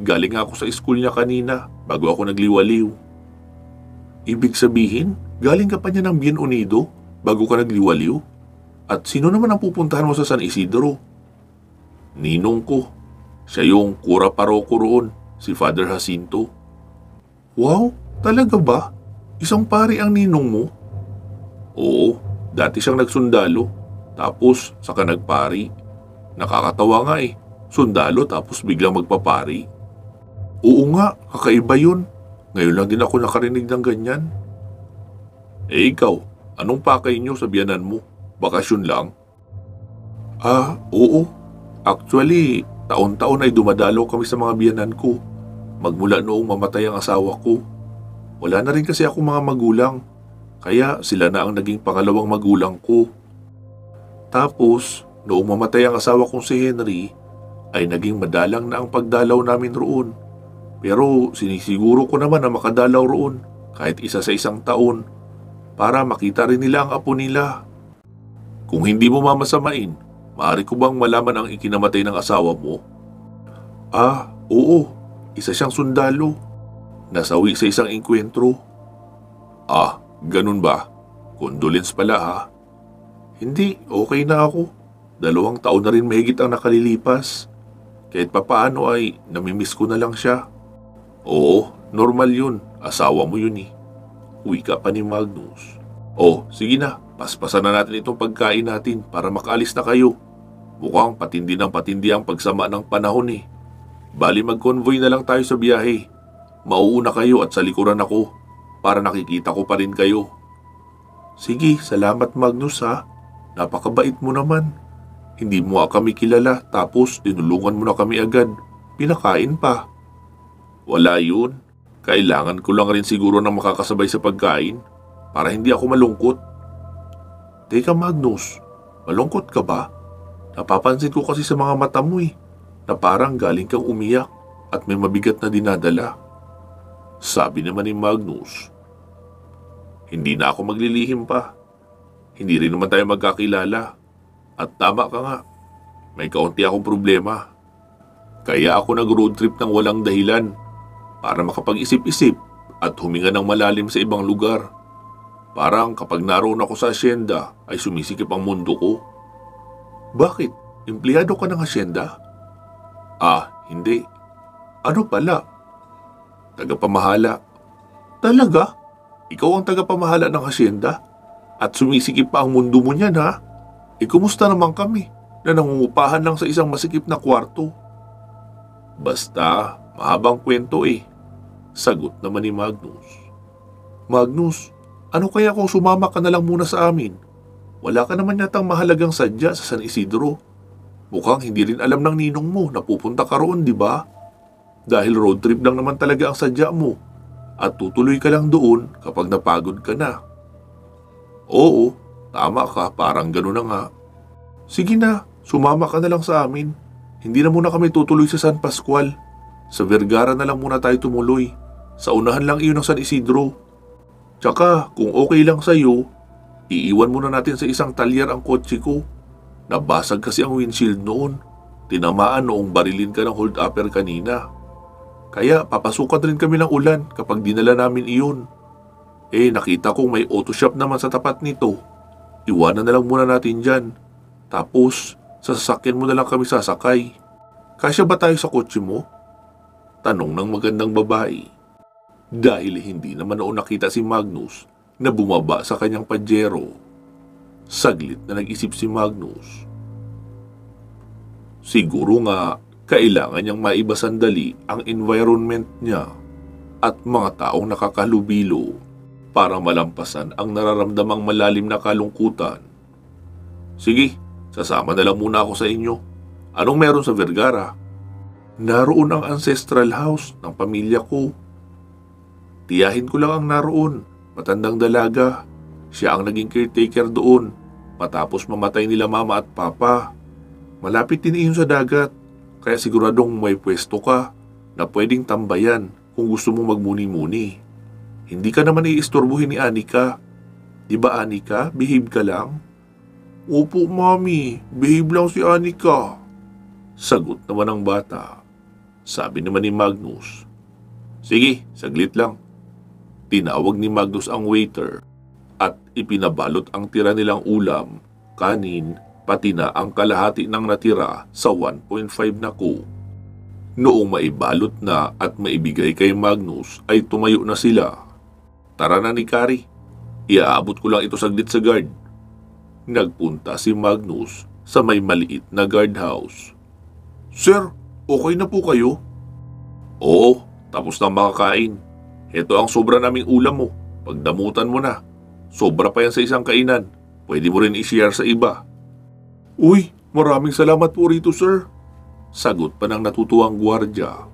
Galing ako sa school niya kanina, bago ako nagliwaliw. Ibig sabihin, galing ka pa niya ng Bien Unido, bago ka nagliwaliw? At sino naman ang pupuntahan mo sa San Isidro? Ninong ko. Siya yung kura paroko roon, si Father Jacinto. Wow, talaga ba? Isang pari ang ninong mo? Oo, dati siyang nagsundalo, tapos saka nagpari. Nakakatawa nga eh, sundalo tapos biglang magpapari. Oo nga, kakaiba yun. Ngayon lang din ako nakarinig ng ganyan. Ikaw, anong pakay niyo sa biyanan mo? Bakasyon lang? Oo. Actually, taon-taon ay dumadalaw kami sa mga biyanan ko. Magmula noong mamatay ang asawa ko. Wala na rin kasi ako mga magulang. Kaya sila na ang naging pangalawang magulang ko. Tapos, noong mamatay ang asawa kong si Henry, ay naging madalang na ang pagdalaw namin roon. Pero sinisiguro ko naman na makadalaw roon kahit isa sa isang taon para makita rin nila ang apo nila. Kung hindi mo mamasamain, maaari ko bang malaman ang ikinamatay ng asawa mo? Oo. Isa siyang sundalo. Nasawi sa isang engkwentro. Ganun ba? Condolence pala ha? Hindi, okay na ako. 2 taon na rin mahigit ang nakalilipas. Kahit papaano ay namimiss ko na lang siya. Oo, normal yun. Asawa mo yun eh. Uwi ka pa ni Magnus. Sige na. Paspasan na natin itong pagkain natin para makaalis na kayo. Mukhang patindi ng patindi ang pagsama ng panahon eh. Bali mag-convoy na lang tayo sa biyahe. Mauuna kayo at sa likuran ako para nakikita ko pa rin kayo. Sige, salamat Magnus ha. Napakabait mo naman. Hindi mo kami kilala tapos tinulungan mo na kami agad. Pinakain pa. Wala yun. Kailangan ko lang rin siguro na makakasabay sa pagkain para hindi ako malungkot. Teka Magnus, malungkot ka ba? Napapansin ko kasi sa mga mata mo na parang galing kang umiyak at may mabigat na dinadala. Sabi naman ni Magnus, hindi na ako maglilihim pa. Hindi rin naman tayo magkakilala. At tama ka nga, may kaunti akong problema. Kaya ako nag-road trip ng walang dahilan para makapag-isip-isip at huminga ng malalim sa ibang lugar. Parang kapag naroon ako sa asyenda ay sumisikip ang mundo ko. Bakit? Empleyado ka ng asyenda? Hindi. Ano pala? Tagapamahala. Talaga? Ikaw ang tagapamahala ng asyenda? At sumisikip pa ang mundo mo niyan ha? Kumusta naman kami na nangungupahan lang sa isang masikip na kwarto? Basta, mahabang kwento Sagot naman ni Magnus. Magnus, ano kaya kung sumama ka na lang muna sa amin? Wala ka naman yatang mahalagang sadya sa San Isidro. Mukhang hindi rin alam ng ninong mo na pupunta ka roon, di ba? Dahil road trip lang naman talaga ang sadya mo at tutuloy ka lang doon kapag napagod ka na. Oo, tama ka, parang gano'n na nga. Sige na, sumama ka na lang sa amin. Hindi na muna kami tutuloy sa San Pascual. Sa Vergara na lang muna tayo tumuloy. Sa unahan lang iyon ng San Isidro. Tsaka, kung okay lang sa'yo, iiwan muna natin sa isang talyer ang kotse ko. Nabasag kasi ang windshield noon. Tinamaan noong barilin ka ng hold-upper kanina. Kaya papasukan rin kami ng ulan kapag dinala namin iyon. Nakita kong may auto shop naman sa tapat nito. Iwanan na lang muna natin dyan. Tapos, sa sasakyan mo na lang kami sasakay. Kasya ba tayo sa kotse mo? Tanong ng magandang babae. Dahil hindi naman noon nakita si Magnus na bumaba sa kanyang pajero. Saglit na nag-isip si Magnus. Siguro nga, kailangan niyang maiba sandali ang environment niya at mga taong nakakalubilo para malampasan ang nararamdamang malalim na kalungkutan. Sige, sasama na lang muna ako sa inyo. Anong meron sa Vergara? Naroon ang ancestral house ng pamilya ko. Tiyahin ko lang ang naroon, matandang dalaga. Siya ang naging caretaker doon, matapos mamatay nila mama at papa. Malapit din iyon sa dagat, kaya siguradong may pwesto ka na pwedeng tambayan kung gusto mong magmuni-muni. Hindi ka naman iistorbohin ni Anika. Di ba Anika, behave ka lang? Opo mami, behave lang si Anika. Sagot naman ng bata. Sabi naman ni Magnus. Sige, saglit lang. Tinawag ni Magnus ang waiter at ipinabalot ang tira nilang ulam, kanin, pati na ang kalahati ng natira sa 1.5 na ko. Noong maibalot na at maibigay kay Magnus ay tumayo na sila. Tara na ni Kari, iaabot ko lang ito saglit sa guard. Nagpunta si Magnus sa may maliit na guardhouse. Sir, okay na po kayo? Oo, tapos na makakain. Ito ang sobra naming ulam mo, pagdamutan mo na. Sobra pa yan sa isang kainan, pwede mo rin i-share sa iba. Uy, maraming salamat po rito sir. Sagot pa ng natutuwang gwardya.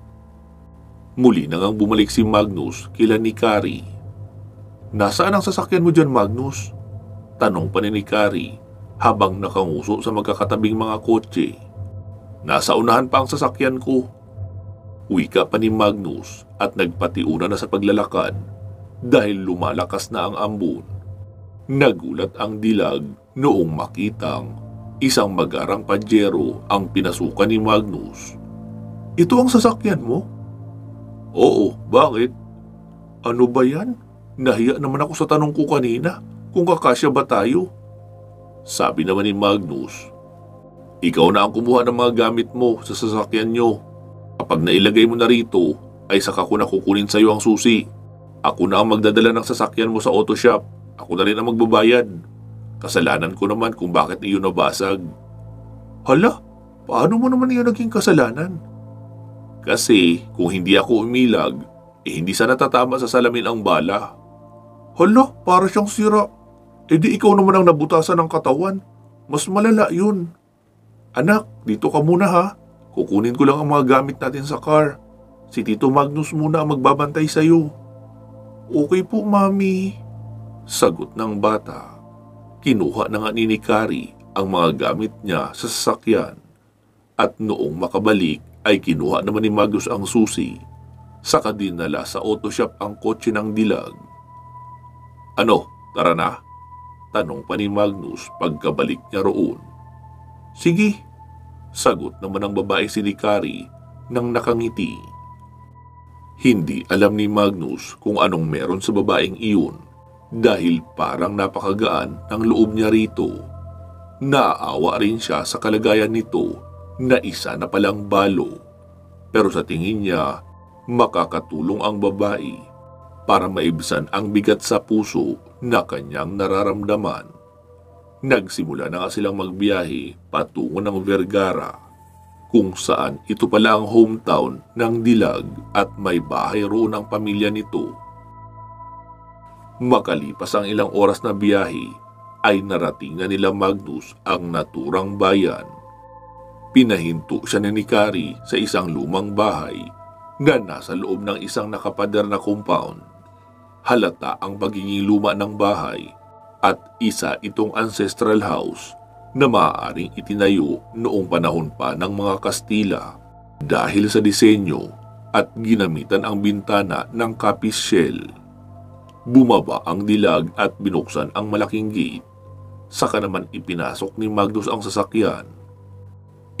Muli na ngang bumalik si Magnus kila ni Kari. Nasaan ang sasakyan mo dyan, Magnus? Tanong pa ni Kari habang nakanguso sa magkakatabing mga kotse. Nasa unahan pa ang sasakyan ko. Wika pa ni Magnus at nagpatiuna na sa paglalakad dahil lumalakas na ang ambon. Nagulat ang dilag noong makitang isang magarang pajero ang pinasukan ni Magnus. Ito ang sasakyan mo? Oo, bakit? Ano ba yan? Nahiya naman ako sa tanong ko kanina kung kakasya ba tayo. Sabi naman ni Magnus, ikaw na ang kumuha ng mga gamit mo sa sasakyan nyo. Kapag nailagay mo na rito, ay saka ko na kukunin sa iyo ang susi. Ako na ang magdadala ng sasakyan mo sa auto shop. Ako na rin ang magbabayad. Kasalanan ko naman kung bakit iyon nabasag. Hala, paano mo naman iyon naging kasalanan? Kasi kung hindi ako umilag, hindi sana tatama sa salamin ang bala. Hala, para siyang sira. Di ikaw naman ang nabutasan ng katawan. Mas malala yun. Anak, dito ka muna ha. Kukunin ko lang ang mga gamit natin sa car. Si Tito Magnus muna ang magbabantay sa'yo. Okay po, Mami. Sagot ng bata. Kinuha na nga ni Kari ang mga gamit niya sa sasakyan. At noong makabalik ay kinuha naman ni Magnus ang susi. Saka dinala sa auto shop ang kotse ng dilag. Ano, tara na? Tanong pa ni Magnus pagkabalik niya roon. Sige. Sagot naman ng babae si Kari nang nakangiti. Hindi alam ni Magnus kung anong meron sa babaeng iyon dahil parang napakagaan ng loob niya rito. Naaawa rin siya sa kalagayan nito na isa na palang balo. Pero sa tingin niya, makakatulong ang babae para maibsan ang bigat sa puso na kanyang nararamdaman. Nagsimula na nga silang magbiyahe patungo ng Vergara, kung saan ito pala ang hometown ng dilag at may bahay roon ang pamilya nito. Makalipas ang ilang oras na biyahe, ay narating na nila Magnus ang naturang bayan. Pinahinto siya ni Kari sa isang lumang bahay na nasa loob ng isang nakapader na compound. Halata ang pagiging luma ng bahay at isa itong ancestral house na maaaring itinayo noong panahon pa ng mga Kastila dahil sa disenyo at ginamitan ang bintana ng kapis shell. Bumaba ang dilag at binuksan ang malaking gate. Saka naman ipinasok ni Magnus ang sasakyan.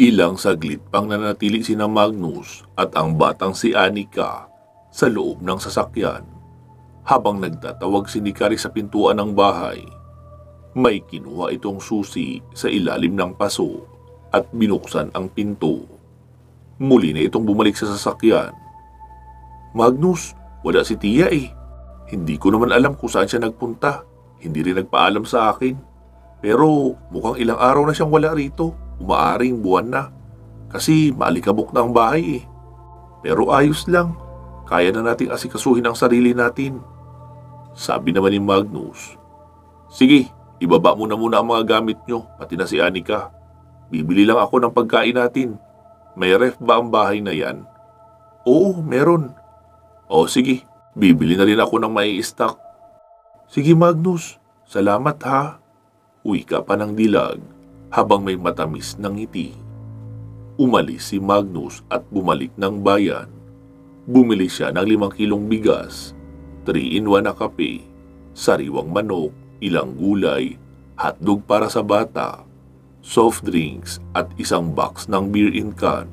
Ilang saglit pang nanatili sina Magnus at ang batang si Anika sa loob ng sasakyan. Habang nagtatawag si Nikari sa pintuan ng bahay, may kinuha itong susi sa ilalim ng paso at binuksan ang pinto. Muli na itong bumalik sa sasakyan. Magnus, wala si Tia eh. Hindi ko naman alam kung saan siya nagpunta. Hindi rin nagpaalam sa akin. Pero mukhang ilang araw na siyang wala rito. Umaaring buwan na. Kasi maalikabok na ang bahay eh. Pero ayos lang. Kaya na nating asikasuhin ang sarili natin. Sabi naman ni Magnus. Sige, ibaba mo na muna ang mga gamit nyo, pati na si Anika. Bibili lang ako ng pagkain natin. May ref ba ang bahay na yan? Oo, meron. O sige, bibili na rin ako ng mai-stock. Sige Magnus, salamat ha. Wika pa ng Dilag habang may matamis ng ngiti. Umalis si Magnus at bumalik ng bayan. Bumili siya ng 5 kilong bigas, 3-in-1 na kape, sariwang manok, ilang gulay, hotdog para sa bata, soft drinks at isang box ng beer in can.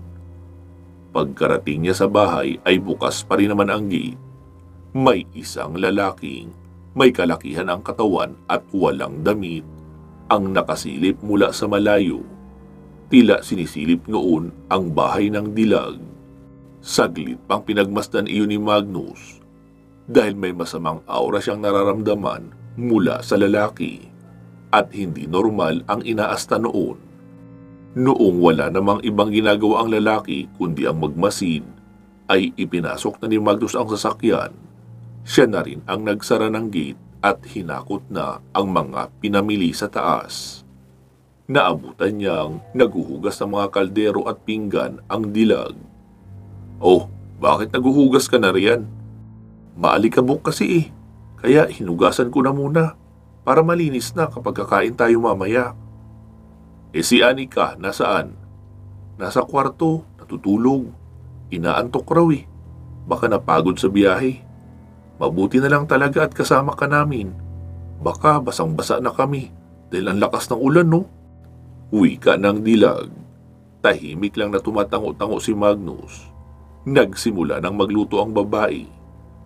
Pagkarating niya sa bahay ay bukas pa rin naman ang gate. May isang lalaking may kalakihan ang katawan at walang damit ang nakasilip mula sa malayo. Tila sinisilip noon ang bahay ng Dilag. Saglit pang pinagmasdan iyon ni Magnus dahil may masamang aura siyang nararamdaman mula sa lalaki at hindi normal ang inaasta noon. Noong wala namang ibang ginagawa ang lalaki kundi ang magmasid, ay ipinasok na ni Magnus ang sasakyan. Siya na rin ang nagsara ng gate at hinakot na ang mga pinamili sa taas. Naabutan niyang naghuhugas ng mga kaldero at pinggan ang Dilag. Oh, bakit naghuhugas ka na riyan? Maalikabok kasi eh, kaya hinugasan ko na muna para malinis na kapag kakain tayo mamaya. Eh si Anika, nasaan? Nasa kwarto, natutulog. Inaantok raw eh. Baka napagod sa biyahe. Mabuti na lang talaga at kasama ka namin. Baka basang-basa na kami dahil ang lakas ng ulan no? Wika ng Dilag. Tahimik lang na tumatango-tango si Magnus. Nagsimula ng magluto ang babae.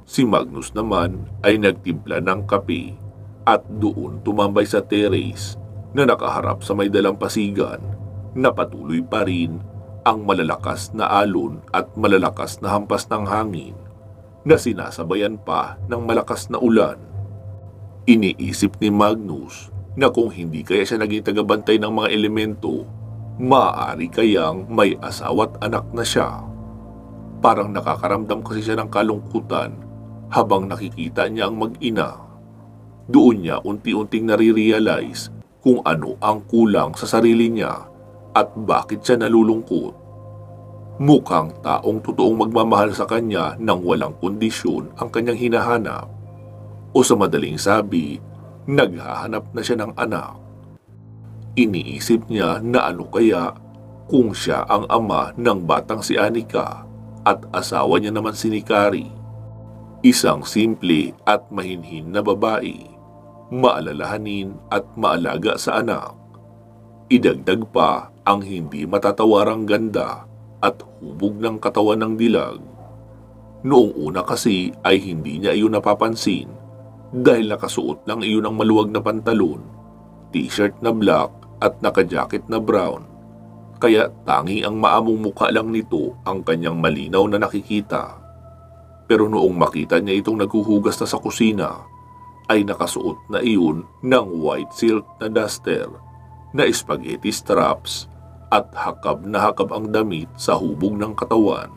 Si Magnus naman ay nagtimpla ng kape at doon tumambay sa terrace na nakaharap sa may dalampasigan na patuloy pa rin ang malalakas na alon at malalakas na hampas ng hangin na sinasabayan pa ng malakas na ulan. Iniisip ni Magnus na kung hindi kaya siya naging tagabantay ng mga elemento, maaari kayang may asawa't anak na siya. Parang nakakaramdam kasi siya ng kalungkutan habang nakikita niya ang mag-ina. Doon niya unti-unting nare-realize kung ano ang kulang sa sarili niya at bakit siya nalulungkot. Mukhang taong totoong magmamahal sa kanya nang walang kondisyon ang kanyang hinahanap. O sa madaling sabi, naghahanap na siya ng anak. Iniisip niya na ano kaya kung siya ang ama ng batang si Anika at asawa niya naman si Nikari. Isang simple at mahinhin na babae, maalalahanin at maalaga sa anak. Idagdag pa ang hindi matatawarang ganda at hubog ng katawan ng Dilag. Noong una kasi ay hindi niya iyon napapansin dahil nakasuot lang iyon ng maluwag na pantalon, t-shirt na black at naka-jacket na brown. Kaya tangi ang maamong mukha lang nito ang kanyang malinaw na nakikita. Pero noong makita niya itong naghuhugas na sa kusina, ay nakasuot na iyon ng white silk na duster, na spaghetti straps at hakab na hakab ang damit sa hubog ng katawan.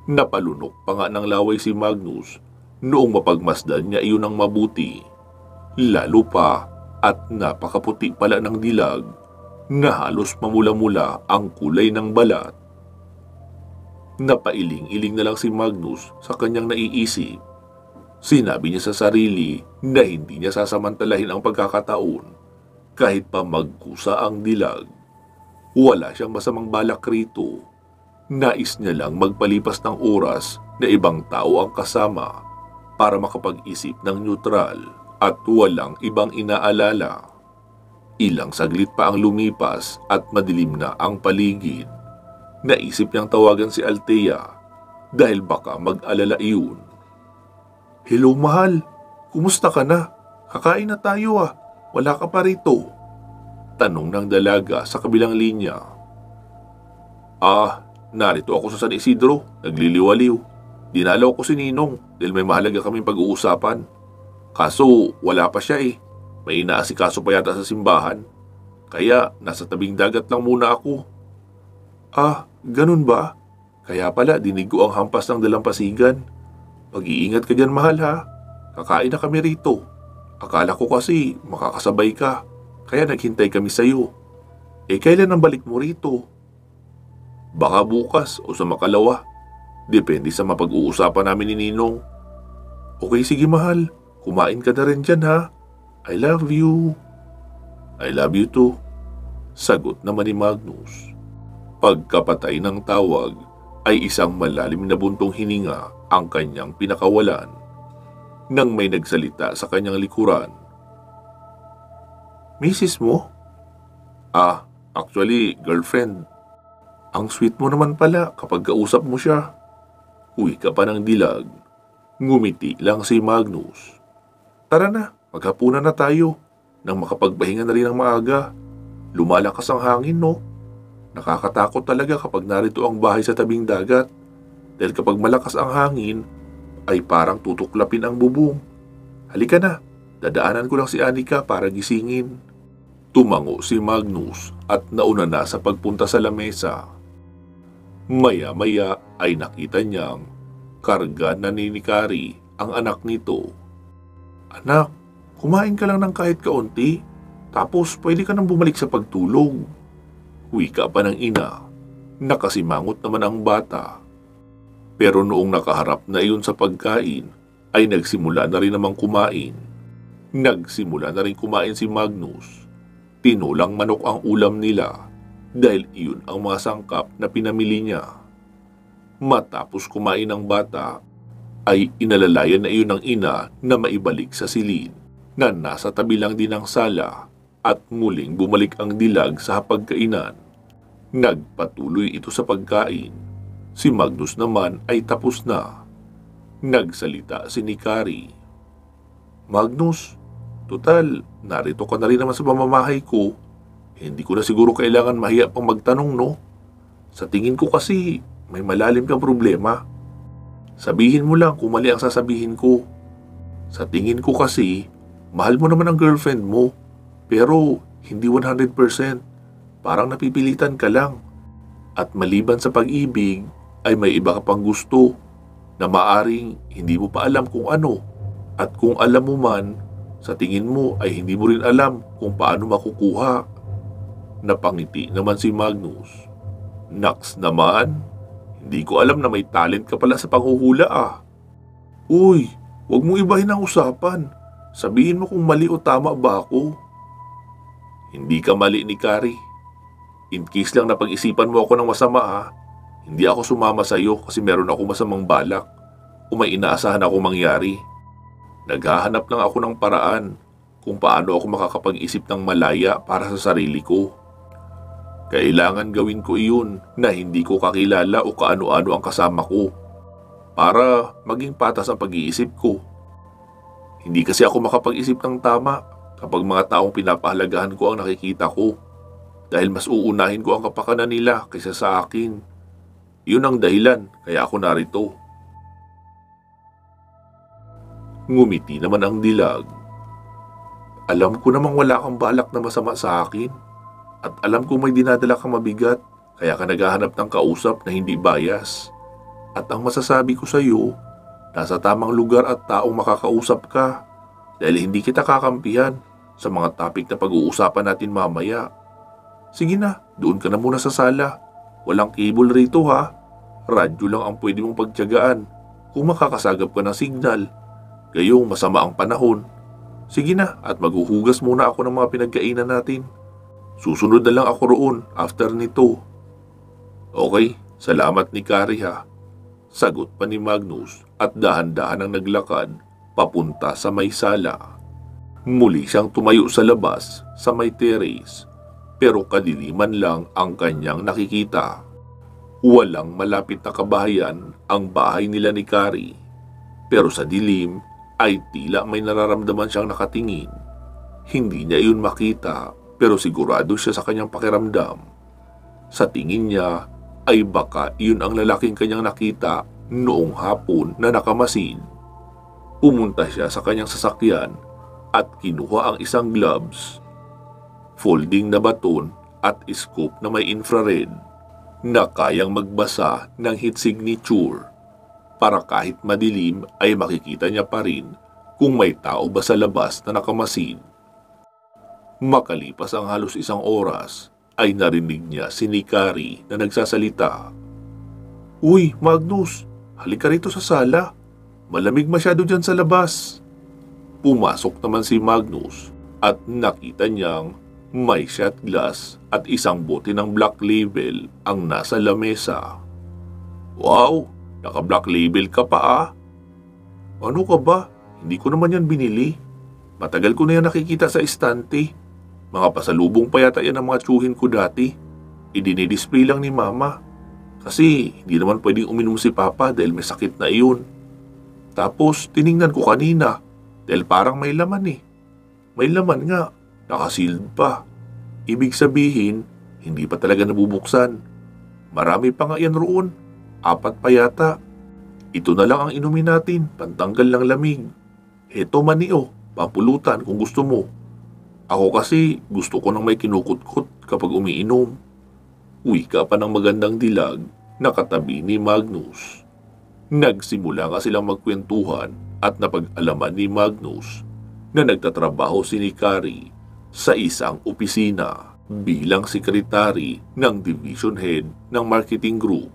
Napalunok pa nga ng laway si Magnus noong mapagmasdan niya iyon ng mabuti. Lalo pa at napakaputi pala ng Dilag na halos mamula-mula ang kulay ng balat. Napailing-iling na lang si Magnus sa kanyang naiisip. Sinabi niya sa sarili na hindi niya sasamantalahin ang pagkakataon kahit pa magkusa ang Dilag. Wala siyang masamang balak rito. Nais niya lang magpalipas ng oras na ibang tao ang kasama para makapag-isip ng neutral at walang ibang inaalala. Ilang saglit pa ang lumipas at madilim na ang paligid. Naisip niyang tawagan si Althea dahil baka mag-alala iyon. Hello mahal, kumusta ka na? Kakain na tayo ah, wala ka pa rito. Tanong ng dalaga sa kabilang linya. Narito ako sa San Isidro, nagliliwaliw. Dinalaw ko si Ninong dahil may mahalaga kaming pag-uusapan. Kaso wala pa siya eh, may inaasikaso pa yata sa simbahan. Kaya nasa tabing dagat lang muna ako. Ganun ba? Kaya pala dinig ko ang hampas ng dalampasigan. Pag-iingat ka dyan mahal ha, kakain na kami rito. Akala ko kasi makakasabay ka, kaya naghintay kami sa'yo. Kailan ang balik mo rito? Baka bukas o sa makalawa. Depende sa mapag-uusapan namin ni Ninong. Okay sige mahal, kumain ka na rin dyan ha. I love you. I love you too. Sagot naman ni Magnus. Pagkapatay ng tawag ay isang malalim na buntong hininga ang kanyang pinakawalan nang may nagsalita sa kanyang likuran. Misis mo? Actually, girlfriend. Ang sweet mo naman pala kapag kausap mo siya. Uwi ka pa ng dilag. Ngumiti lang si Magnus. Tara na, maghapunan na tayo. Nang makapagpahinga na rin ng maaga. Lumalakas ang hangin, no? Nakakatakot talaga kapag narito ang bahay sa tabing dagat. Dahil kapag malakas ang hangin, ay parang tutuklapin ang bubong. Halika na, dadaanan ko lang si Anika para gisingin. Tumango si Magnus at nauna na sa pagpunta sa lamesa. Maya-maya ay nakita niyang karga na ni Kari ang anak nito. Anak, kumain ka lang ng kahit kaunti, tapos pwede ka nang bumalik sa pagtulog. Wika pa ng ina, nakasimangot naman ang bata. Pero noong nakaharap na iyon sa pagkain, ay nagsimula na rin namang kumain. Nagsimula na rin kumain si Magnus. Tinulang manok ang ulam nila dahil iyon ang mga sangkap na pinamili niya. Matapos kumain ng bata, ay inalalayan na iyon ng ina na maibalik sa silid na nasa tabi lang din ng sala at muling bumalik ang dilag sa hapagkainan. Nagpatuloy ito sa pagkain. Si Magnus naman ay tapos na. Nagsalita si Nikari. Magnus, total, narito ka na rin naman sa pamamahay ko. Hindi ko na siguro kailangan mahiya pang magtanong, no? Sa tingin ko kasi, may malalim kang problema. Sabihin mo lang kung mali ang sasabihin ko. Sa tingin ko kasi, mahal mo naman ang girlfriend mo. Pero, hindi 100%. Parang napipilitan ka lang. At maliban sa pag-ibig, ay may iba ka pang gusto na maaring hindi mo pa alam kung ano. At kung alam mo man, sa tingin mo ay hindi mo rin alam kung paano makukuha. Napangiti naman si Magnus. Naks naman, hindi ko alam na may talent ka pala sa panghuhula ah. Uy, huwag mong ibahin ang usapan. Sabihin mo kung mali o tama ba ako. Hindi ka mali ni Kari. In case lang na pag-isipan mo ako ng masama ha, hindi ako sumama sa iyo kasi meron ako masamang balak o may inaasahan ako mangyari. Naghahanap lang ako ng paraan kung paano ako makakapag-isip ng malaya para sa sarili ko. Kailangan gawin ko iyon na hindi ko kakilala o kaano-ano ang kasama ko para maging patas ang pag-iisip ko. Hindi kasi ako makapag-isip ng tama kapag mga taong pinapahalagahan ko ang nakikita ko. Dahil mas uunahin ko ang kapakanan nila kaysa sa akin. Yun ang dahilan kaya ako narito. Ngumiti naman ang dilag. Alam ko namang wala kang balak na masama sa akin. At alam ko may dinadala kang mabigat kaya ka naghahanap ng kausap na hindi bias. At ang masasabi ko sa iyo, nasa tamang lugar at taong makakausap ka dahil hindi kita kakampihan sa mga topic na pag-uusapan natin mamaya. Sige na, doon ka na muna sa sala. Walang cable rito ha. Radyo lang ang pwede mong pagtiyagaan kung makakasagap ka ng signal. Gayong masama ang panahon. Sige na at maghuhugas muna ako ng mga pinagkainan natin. Susunod na lang ako roon after nito. Okay, salamat ni Kari ha. Sagot pa ni Magnus at dahan-dahan ang naglakad papunta sa may sala. Muli siyang tumayo sa labas sa may terrace. Pero kadiliman lang ang kanyang nakikita. Walang malapit na kabahayan ang bahay nila ni Kari. Pero sa dilim ay tila may nararamdaman siyang nakatingin. Hindi niya iyon makita pero sigurado siya sa kanyang pakiramdam. Sa tingin niya ay baka iyon ang lalaking kanyang nakita noong hapon na nakamasid. Pumunta siya sa kanyang sasakyan at kinuha ang isang gloves, folding na baton at scope na may infrared na kayang magbasa ng heat signature para kahit madilim ay makikita niya pa rin kung may tao ba sa labas na nakamasid. Makalipas ang halos 1 oras ay narinig niya si Nikari na nagsasalita. "Uy, Magnus, halika rito sa sala. Malamig masyado dyan sa labas." Pumasok naman si Magnus at nakita niyang may shot glass at isang bote ng Black Label ang nasa lamesa. "Wow, naka-Black Label ka pa ah." "Ano ka ba? Hindi ko naman yan binili. Matagal ko na yan nakikita sa estante. Mga pasalubong pa yata yan ang mga tsuhin ko dati. Idinidisplay lang ni Mama. Kasi hindi naman pwedeng uminom si Papa dahil may sakit na iyon. Tapos tiningnan ko kanina dahil parang may laman eh. May laman nga, nakasealed pa. Ibig sabihin, hindi pa talaga nabubuksan. Marami pa nga yan roon. 4 pa yata. Ito na lang ang inumin natin, pantanggal ng lamig. Heto mani oh, pampulutan kung gusto mo. Ako kasi gusto ko nang may kinukutkot kapag umiinom." Wika pa ng magandang dilag na katabi ni Magnus. Nagsimula nga silang magkwentuhan at napag-alaman ni Magnus na nagtatrabaho si Nikari sa isang opisina bilang sekretary ng division head ng marketing group.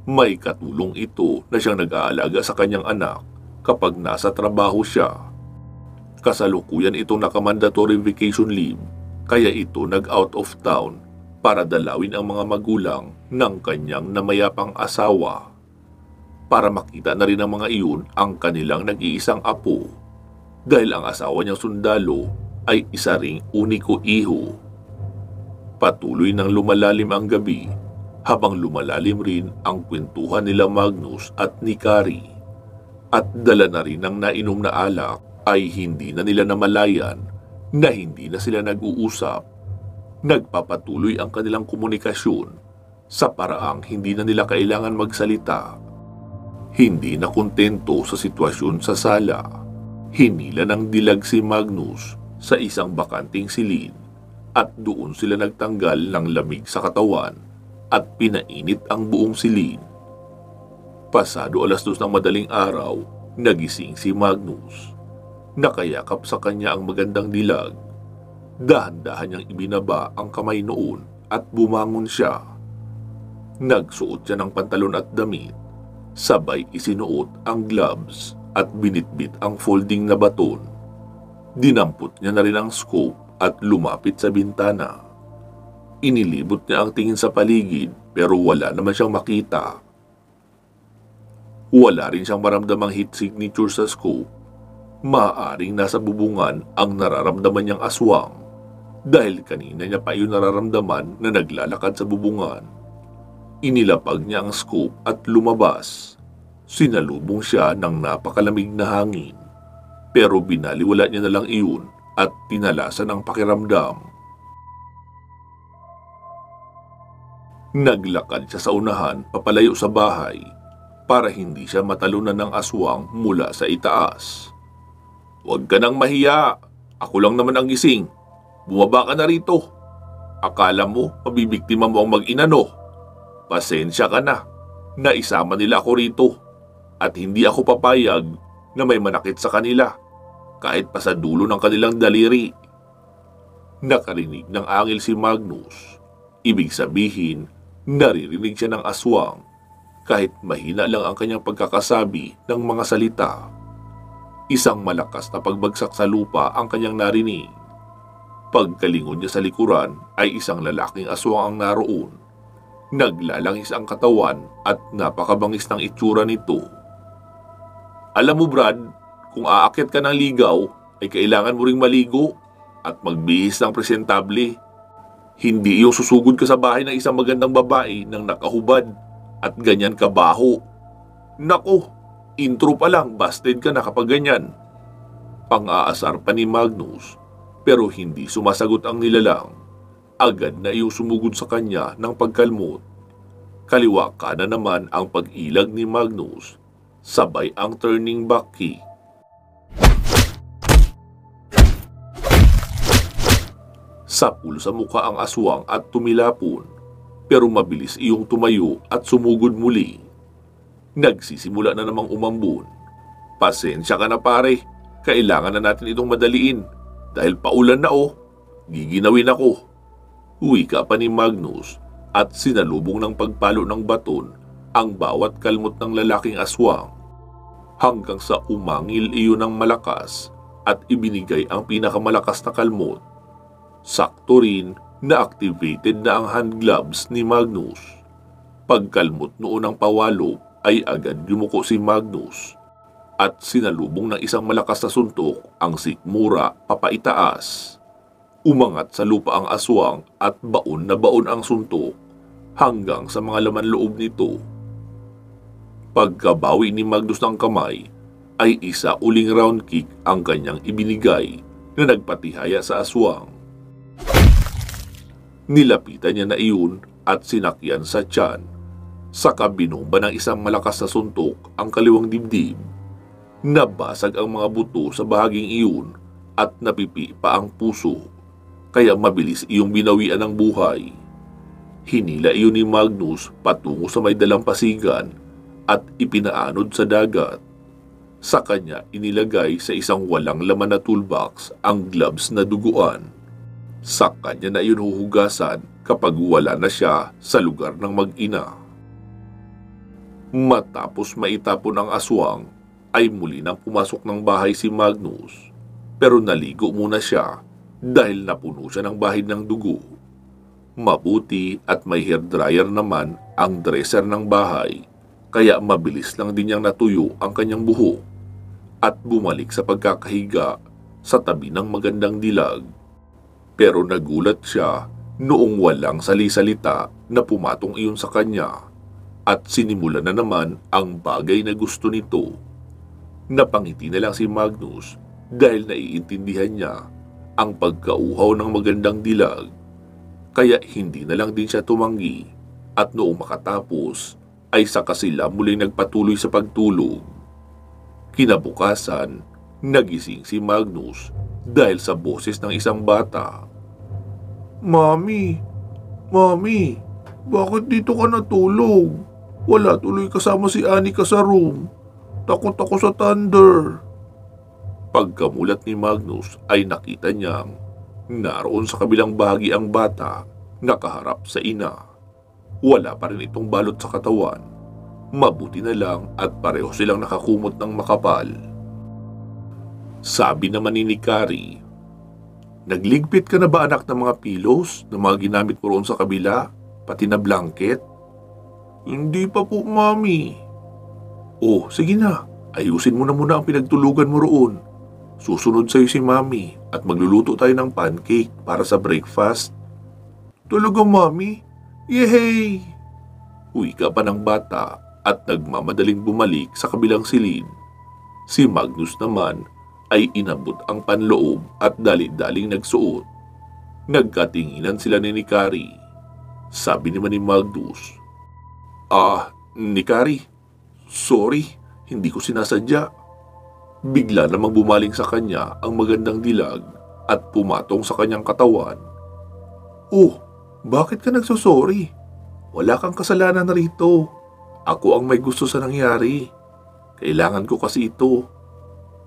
May katulong ito na siyang nag-aalaga sa kanyang anak kapag nasa trabaho siya. Kasalukuyan itong naka-mandatory vacation leave kaya ito nag-out of town para dalawin ang mga magulang ng kanyang namayapang asawa. Para makita na rin ng mga iyon ang kanilang nag-iisang apo dahil ang asawa niyang sundalo ay isa ring uniko iho. Patuloy nang lumalalim ang gabi habang lumalalim rin ang kwentuhan nila Magnus at Nikari at dala na rin ng nainom na alak ay hindi na nila namalayan na hindi na sila nag-uusap. Nagpapatuloy ang kanilang komunikasyon sa paraang hindi na nila kailangan magsalita. Hindi na kontento sa sitwasyon sa sala, hinila ng dilag si Magnus sa isang bakanting silid at doon sila nagtanggal ng lamig sa katawan at pinainit ang buong silid. Pasado 2:00 ng madaling araw, nagising si Magnus. Nakayakap sa kanya ang magandang dilag. Dahan-dahan niyang ibinaba ang kamay noon at bumangon siya. Nagsuot siya ng pantalon at damit. Sabay isinuot ang gloves at binitbit ang folding na baton. Dinampot niya na rin ang scope at lumapit sa bintana. Inilibot niya ang tingin sa paligid pero wala naman siyang makita. Wala rin siyang maramdamang heat signature sa scope. Maaaring nasa bubungan ang nararamdaman niyang aswang dahil kanina niya pa yun nararamdaman na naglalakad sa bubungan. Inilapag niya ang scope at lumabas. Sinalubong siya ng napakalamig na hangin pero binaliwala niya na lang iyon at tinalasan ang pakiramdam. Naglakad siya sa unahan papalayo sa bahay para hindi siya matalunan ng aswang mula sa itaas. "Huwag ka nang mahiya. Ako lang naman ang gising. Bumaba ka na rito. Akala mo mabibiktima mo ang mag-ina no? Pasensya ka na. Naisama nila ako rito. At hindi ako papayag na may manakit sa kanila. Kahit pa sa dulo ng kanilang daliri." Nakarinig ng angil si Magnus. Ibig sabihin, naririnig siya ng aswang. Kahit mahina lang ang kanyang pagkakasabi ng mga salita. Isang malakas na pagbagsak sa lupa ang kanyang narinig. Pagkalingon niya sa likuran ay isang lalaking aswang ang naroon. Naglalangis ang katawan at napakabangis ng itsura nito. "Alam mo Brad, kung aakyat ka ng ligaw ay kailangan mo ring maligo at magbihis ng presentable. Hindi yung susugod ka sa bahay ng isang magandang babae nang nakahubad at ganyan kabaho. Nako, Intro pa lang, busted ka na kapag ganyan. Pang-aasar pa ni Magnus, pero hindi sumasagot ang nilalang. Agad na iyong sumugod sa kanya ng pagkalmot. Kaliwa kanan naman ang pag-ilag ni Magnus, sabay ang turning back kick. Sapul sa mukha ang aswang at tumilapon, pero mabilis iyong tumayo at sumugod muli. Nagsisimula na namang umambon. Pasensya ka na pare, kailangan na natin itong madaliin dahil paulan na giginawin ako. Wika pa ni Magnus at sinalubong ng pagpalo ng baton ang bawat kalmot ng lalaking aswang hanggang sa umangil iyon ng malakas at ibinigay ang pinakamalakas na kalmot. Sakto rin na activated na ang hand gloves ni Magnus. Pagkalmot noon ng pawalo ay agad yumuko si Magnus at sinalubong ng isang malakas na suntok ang sikmura papaitaas. Umangat sa lupa ang aswang at baon na baon ang suntok hanggang sa mga laman loob nito. Pagkabawi ni Magnus ng kamay ay isa uling round kick ang kanyang ibinigay na nagpatihaya sa aswang. Nilapitan niya na iyon at sinakyan sa tiyan. Saka binomba ng isang malakas na suntok ang kaliwang dibdib. Nabasag ang mga buto sa bahaging iyon at napipi pa ang puso, kaya mabilis iyong binawian ng buhay. Hinila iyon ni Magnus patungo sa may dalampasigan at ipinaanod sa dagat. Sa kanya inilagay sa isang walang laman na toolbox ang gloves na duguan. Sa kanya na iyon huhugasan kapag wala na siya sa lugar ng mag-ina. Matapos maitapon ang aswang, ay muli nang pumasok ng bahay si Magnus. Pero naligo muna siya dahil napuno siya ng bahid ng dugo. Mabuti at may hairdryer naman ang dresser ng bahay, kaya mabilis lang din niyang natuyo ang kanyang buhok at bumalik sa pagkakahiga sa tabi ng magandang dilag. Pero nagulat siya noong walang sali-salita na pumatong iyon sa kanya. At sinimula na naman ang bagay na gusto nito. Napangiti na lang si Magnus dahil naiintindihan niya ang pagkauhaw ng magandang dilag. Kaya hindi na lang din siya tumanggi at noong makatapos ay saka sila muling nagpatuloy sa pagtulog. Kinabukasan, nagising si Magnus dahil sa boses ng isang bata. Mami, bakit dito ka natulog? Wala tuloy kasama si Anika sa room. Takot ako sa thunder. Pagkamulat ni Magnus ay nakita niyang naroon sa kabilang bahagi ang bata nakaharap sa ina. Wala pa rin itong balot sa katawan. Mabuti na lang at pareho silang nakakumot ng makapal. Sabi naman ni Nikari, "Nagligpit ka na ba anak ng mga pillows na mga ginamit mo roon sa kabila, pati na blanket?" "Hindi pa po, Mami." "Oh, sige na. Ayusin mo na muna ang pinagtulugan mo roon. Susunod sa'yo si Mami at magluluto tayo ng pancake para sa breakfast." "Talaga, Mami? Yehey!" Wika pa ng bata at nagmamadaling bumalik sa kabilang silid. Si Magnus naman ay inabot ang panloob at dali-daling nagsuot. Nagkatinginan sila ni Nikari. Sabi naman ni Magnus, Nikari, sorry, hindi ko sinasadya." Bigla namang bumaling sa kanya ang magandang dilag at pumatong sa kanyang katawan. "Oh, bakit ka nagsosorry? Wala kang kasalanan na rito. Ako ang may gusto sa nangyari. Kailangan ko kasi ito.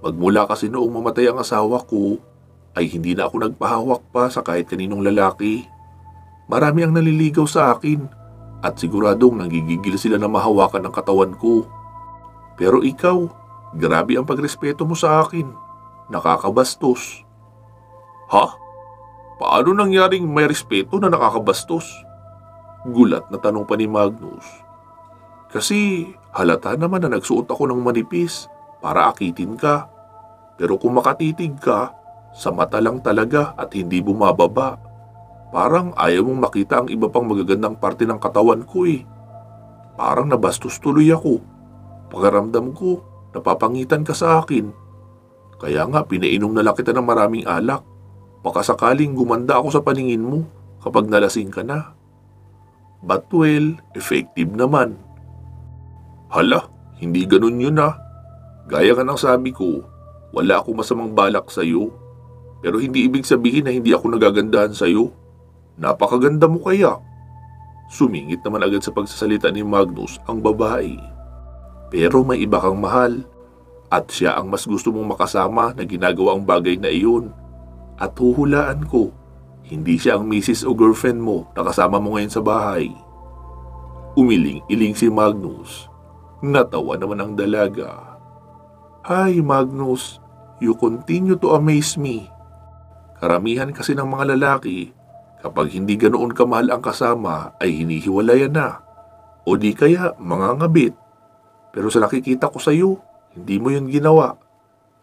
Magmula kasi noong mamatay ang asawa ko, ay hindi na ako nagpahawak pa sa kahit kaninong lalaki. Marami ang naliligaw sa akin at siguradong nanggigigil sila na mahawakan ang katawan ko. Pero ikaw, grabe ang pagrespeto mo sa akin. Nakakabastos." "Ha? Paano nangyaring may respeto na nakakabastos?" Gulat na tanong pa ni Magnus. "Kasi halata naman na nagsuot ako ng manipis para akitin ka. Pero kung makatitig ka, sa mata lang talaga at hindi bumababa. Parang ayaw mong makita ang iba pang magagandang parte ng katawan ko eh. Parang nabastos tuloy ako. Pagaramdam ko, napapangitan ka sa akin. Kaya nga pinainom na lang kita ng maraming alak. Baka sakaling gumanda ako sa paningin mo kapag nalasing ka na. But well, effective naman. Hala, hindi ganun yun ah. Gaya nga ng sabi ko, wala akong masamang balak sa'yo. Pero hindi ibig sabihin na hindi ako nagagandahan sa'yo. Napakaganda mo kaya. Sumingit naman agad sa pagsasalita ni Magnus ang babae. Pero may iba kang mahal. At siya ang mas gusto mong makasama na ginagawa ang bagay na iyon. At huhulaan ko, hindi siya ang misis o girlfriend mo na kasama mo ngayon sa bahay. Umiling-iling si Magnus. Natawa naman ang dalaga. Ay Magnus, you continue to amaze me. Karamihan kasi ng mga lalaki, kapag hindi ganoon kamahal ang kasama ay hinihiwalayan na. O di kaya mangangabit. Pero sa nakikita ko sa iyo, hindi mo yun ginawa.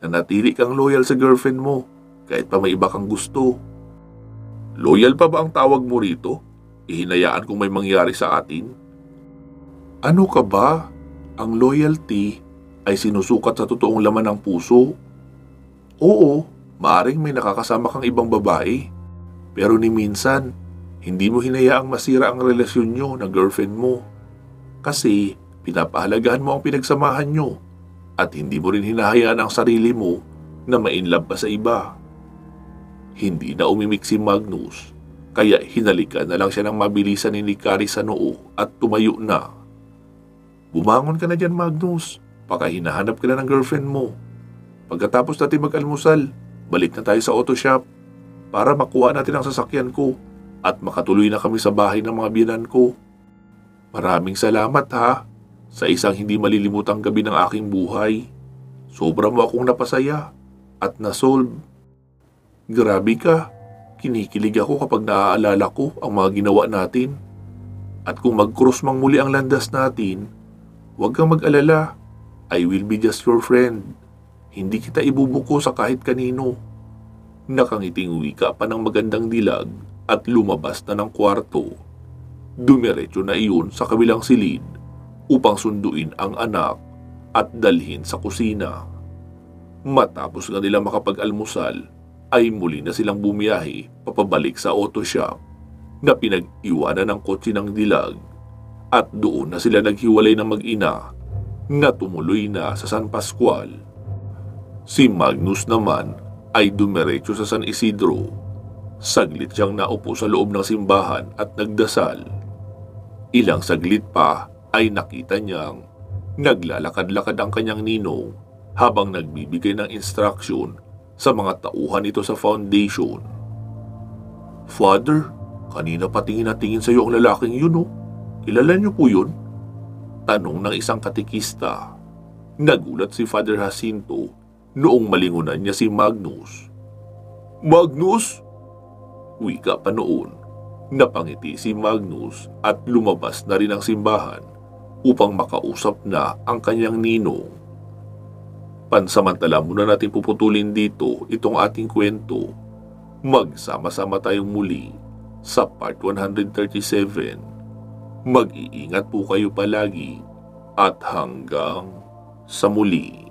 Nanatili kang loyal sa girlfriend mo kahit pa may iba kang gusto. Loyal pa ba ang tawag mo rito? Ihinayaan kung may mangyari sa atin? Ano ka ba? Ang loyalty ay sinusukat sa totoong laman ng puso. Oo, maaring may nakakasama kang ibang babae. Pero ni minsan, hindi mo hinayaang masira ang relasyon nyo ng girlfriend mo. Kasi pinapahalagahan mo ang pinagsamahan nyo at hindi mo rin hinahayaan ang sarili mo na ma-inlove pa sa iba. Hindi na umimik si Magnus, kaya hinalikan na lang siya ng mabilisan ni Nikari sa noo at tumayo na. Bumangon ka na dyan Magnus, baka hinahanap ka na ng girlfriend mo. Pagkatapos natin mag-almusal, balik na tayo sa auto shop para makuha natin ang sasakyan ko at makatuloy na kami sa bahay ng mga biyanan ko. Maraming salamat ha, sa isang hindi malilimutang gabi ng aking buhay. Sobra mo akong napasaya at nasolve. Grabe ka, kinikilig ako kapag naaalala ko ang mga ginawa natin. At kung mag-cross mang muli ang landas natin, huwag kang mag-alala. I will be just your friend. Hindi kita ibubuko sa kahit kanino. Nakangiting wika pa ng magandang dilag at lumabas na ng kwarto. Dumiretso na iyon sa kabilang silid upang sunduin ang anak at dalhin sa kusina. Matapos nga nila makapag-almusal, ay muli na silang bumiyahe papabalik sa auto shop na pinag-iwanan ng kotse ng dilag at doon na sila naghiwalay ng mag-ina na tumuloy na sa San Pascual. Si Magnus naman ay dumiretso sa San Isidro. Saglit siyang naupo sa loob ng simbahan at nagdasal. Ilang saglit pa ay nakita niyang naglalakad-lakad ang kanyang ninong habang nagbibigay ng instruction sa mga tauhan ito sa foundation. Father, kanina patingin na tingin sa iyo ang lalaking yun, oh. Kilala niyo po yun? Tanong ng isang katikista. Nagulat si Father Jacinto noong malingunan niya si Magnus. Magnus? Wika pa noon. Napangiti si Magnus at lumabas na rin ang simbahan upang makausap na ang kanyang ninong. Pansamantala muna natin puputulin dito itong ating kwento. Magsama-sama tayong muli sa part 137. Mag-iingat po kayo palagi at hanggang sa muli.